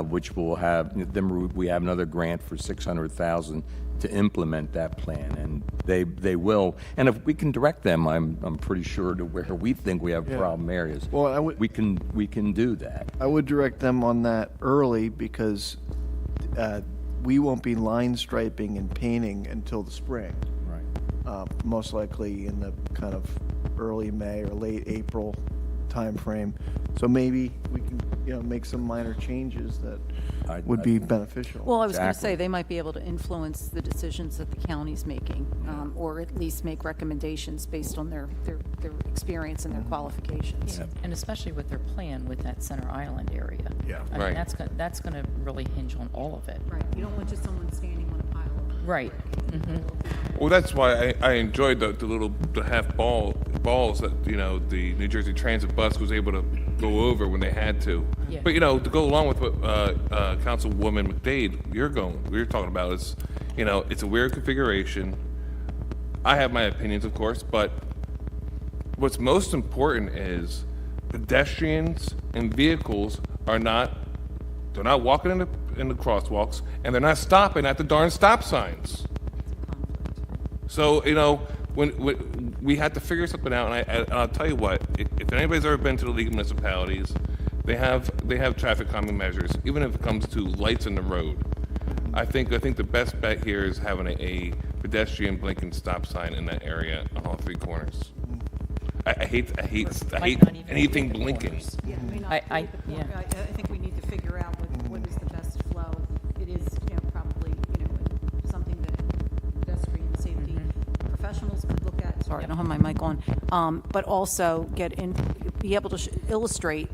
which will have, then we have another grant for $600,000 to implement that plan, and they will. And if we can direct them, I'm pretty sure, to where we think we have problem areas. Well, we can do that. I would direct them on that early, because we won't be line striping and painting until the spring. Right. Most likely in the kind of early May or late April timeframe. So maybe we can, make some minor changes that would be beneficial. Well, I was going to say, they might be able to influence the decisions that the county's making, or at least make recommendations based on their experience and their qualifications. Yeah. And especially with their plan with that Center Island area. Yeah, I mean, that's going to really hinge on all of it. Right. You don't want just someone standing on a pile of... Right. Well, that's why I enjoyed the half balls that, the New Jersey Transit bus was able to go over when they had to. Yeah. But, to go along with what Councilwoman McDade, you're talking about is, it's a weird configuration. I have my opinions, of course, but what's most important is pedestrians and vehicles they're not walking in the crosswalks, and they're not stopping at the darn stop signs. So, when we had to figure something out, and I'll tell you what, if anybody's ever been to the League of Municipalities, they have traffic calming measures, even if it comes to lights in the road. I think the best bet here is having a pedestrian blinking stop sign in that area on all three corners. I hate anything blinking. I think we need to figure out what is the best flow. It is, probably, something that pedestrian safety professionals could look at. Sorry, I don't have my mic on. But also be able to illustrate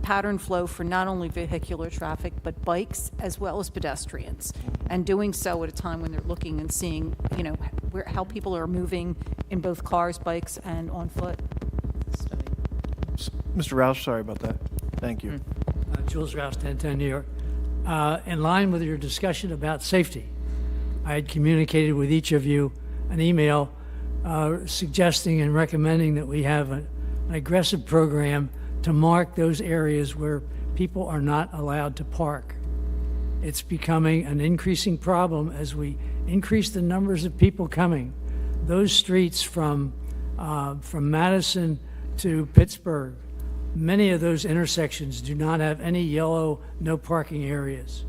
pattern flow for not only vehicular traffic, but bikes as well as pedestrians. And doing so at a time when they're looking and seeing, how people are moving in both cars, bikes, and on foot. Mr. Roush, sorry about that. Thank you. Jules Roush, 1010 New York. In line with your discussion about safety, I had communicated with each of you an email suggesting and recommending that we have an aggressive program to mark those areas where people are not allowed to park. It's becoming an increasing problem as we increase the numbers of people coming. Those streets from Madison to Pittsburgh many of those intersections do not have any yellow no parking areas.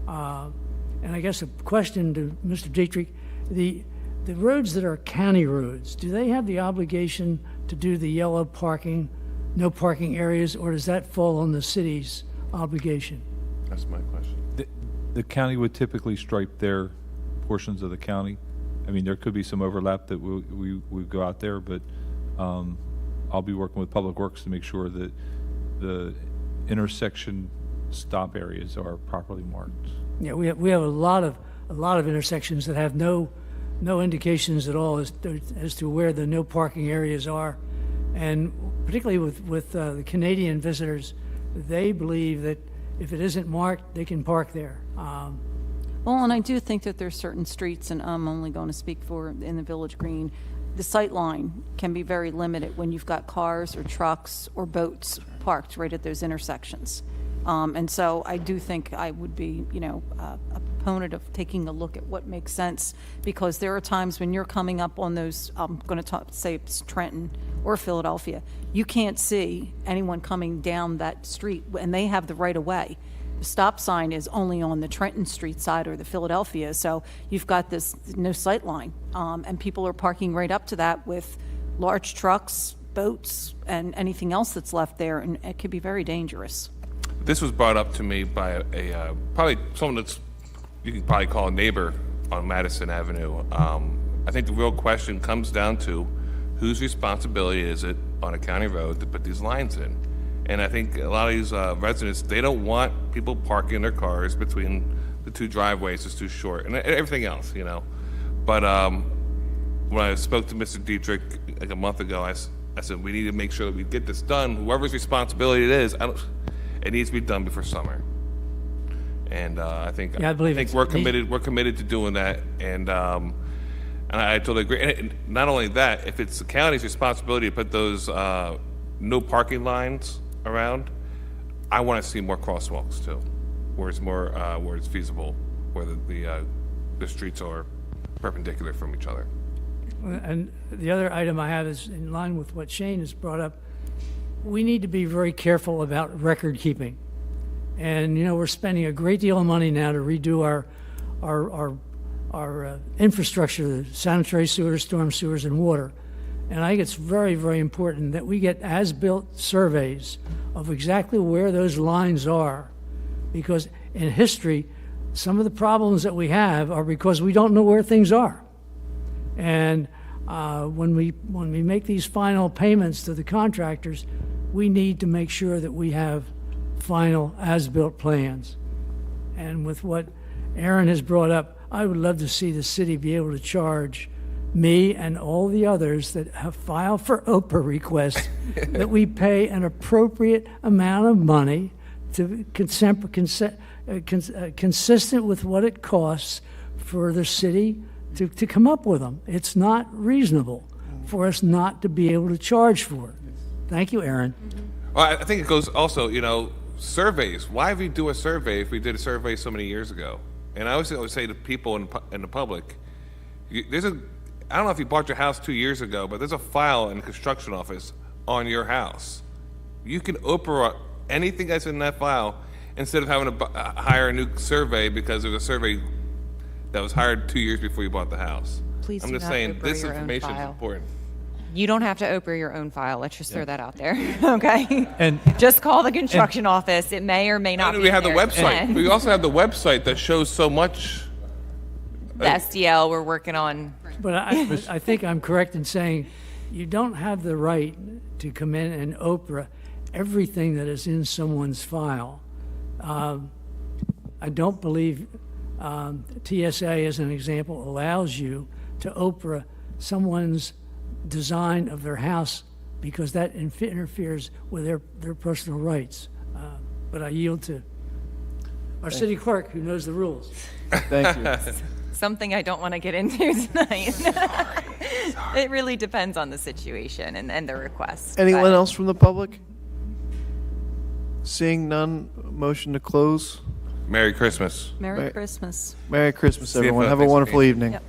And I guess a question to Mr. Dietrich, the roads that are county roads, do they have the obligation to do the yellow parking, no parking areas, or does that fall on the city's obligation? That's my question. The county would typically stripe their portions of the county. I mean, there could be some overlap that we go out there, but I'll be working with Public Works to make sure that the intersection stop areas are properly marked. Yeah, we have a lot of intersections that have no indications at all as to where the no parking areas are, and particularly with the Canadian visitors, they believe that if it isn't marked, they can park there. Well, and I do think that there's certain streets, and I'm only going to speak for in the Village Green, the sight line can be very limited when you've got cars or trucks or boats parked right at those intersections. And so I do think I would be, a proponent of taking a look at what makes sense, because there are times when you're coming up on those, I'm going to say it's Trenton or Philadelphia, you can't see anyone coming down that street, and they have the right of way. The stop sign is only on the Trenton Street side or the Philadelphia, so you've got this no sight line, and people are parking right up to that with large trucks, boats, and anything else that's left there, and it could be very dangerous. This was brought up to me by a probably someone that's you can probably call a neighbor on Madison Avenue. I think the real question comes down to whose responsibility is it on a county road to put these lines in? And I think a lot of these residents, they don't want people parking their cars between the two driveways. It's too short, and everything else, But when I spoke to Mr. Dietrich like a month ago, I said we need to make sure that we get this done. Whoever's responsibility it is, it needs to be done before summer. And I think we're committed. We're committed to doing that, and I totally agree. And not only that, if it's the county's responsibility to put those no parking lines around, I want to see more crosswalks too, where it's feasible, where the streets are perpendicular from each other. And the other item I have is in line with what Shane has brought up. We need to be very careful about record keeping. And, we're spending a great deal of money now to redo our infrastructure, the sanitary sewers, storm sewers, and water. And I think it's very, very important that we get as-built surveys of exactly where those lines are. Because in history, some of the problems that we have are because we don't know where things are. And when we make these final payments to the contractors, we need to make sure that we have final as-built plans. And with what Aaron has brought up, I would love to see the city be able to charge me and all the others that have filed for OPRA requests that we pay an appropriate amount of money to consistent with what it costs for the city to come up with them. It's not reasonable for us not to be able to charge for it. Thank you, Aaron. Well, I think it goes also, surveys. Why would we do a survey if we did a survey so many years ago? And I always say to people in the public, I don't know if you bought your house 2 years ago, but there's a file in the construction office on your house. You can Oprah anything that's in that file instead of having to hire a new survey because there's a survey that was hired 2 years before you bought the house. Please I'm do just not saying Oprah this your own information is file. important. You don't have to Oprah your own file. Let's just throw that out there, okay? And just call the construction office. It may or may not And be we have the there. website. And We also have the website that shows so much. the SDL we're working on. But I think I'm correct in saying you don't have the right to come in and Oprah everything that is in someone's file. I don't believe TSA, as an example, allows you to Oprah someone's design of their house because that interferes with their personal rights. But I yield to our city clerk, who knows the rules. Thank you. Something I don't want to get into tonight. It really depends on the situation and the request. Anyone but- else from the public? Seeing none, motion to close. Merry Christmas. Merry Christmas. Merry Christmas, See you everyone. for Have a Thanksgiving. wonderful evening. Yep.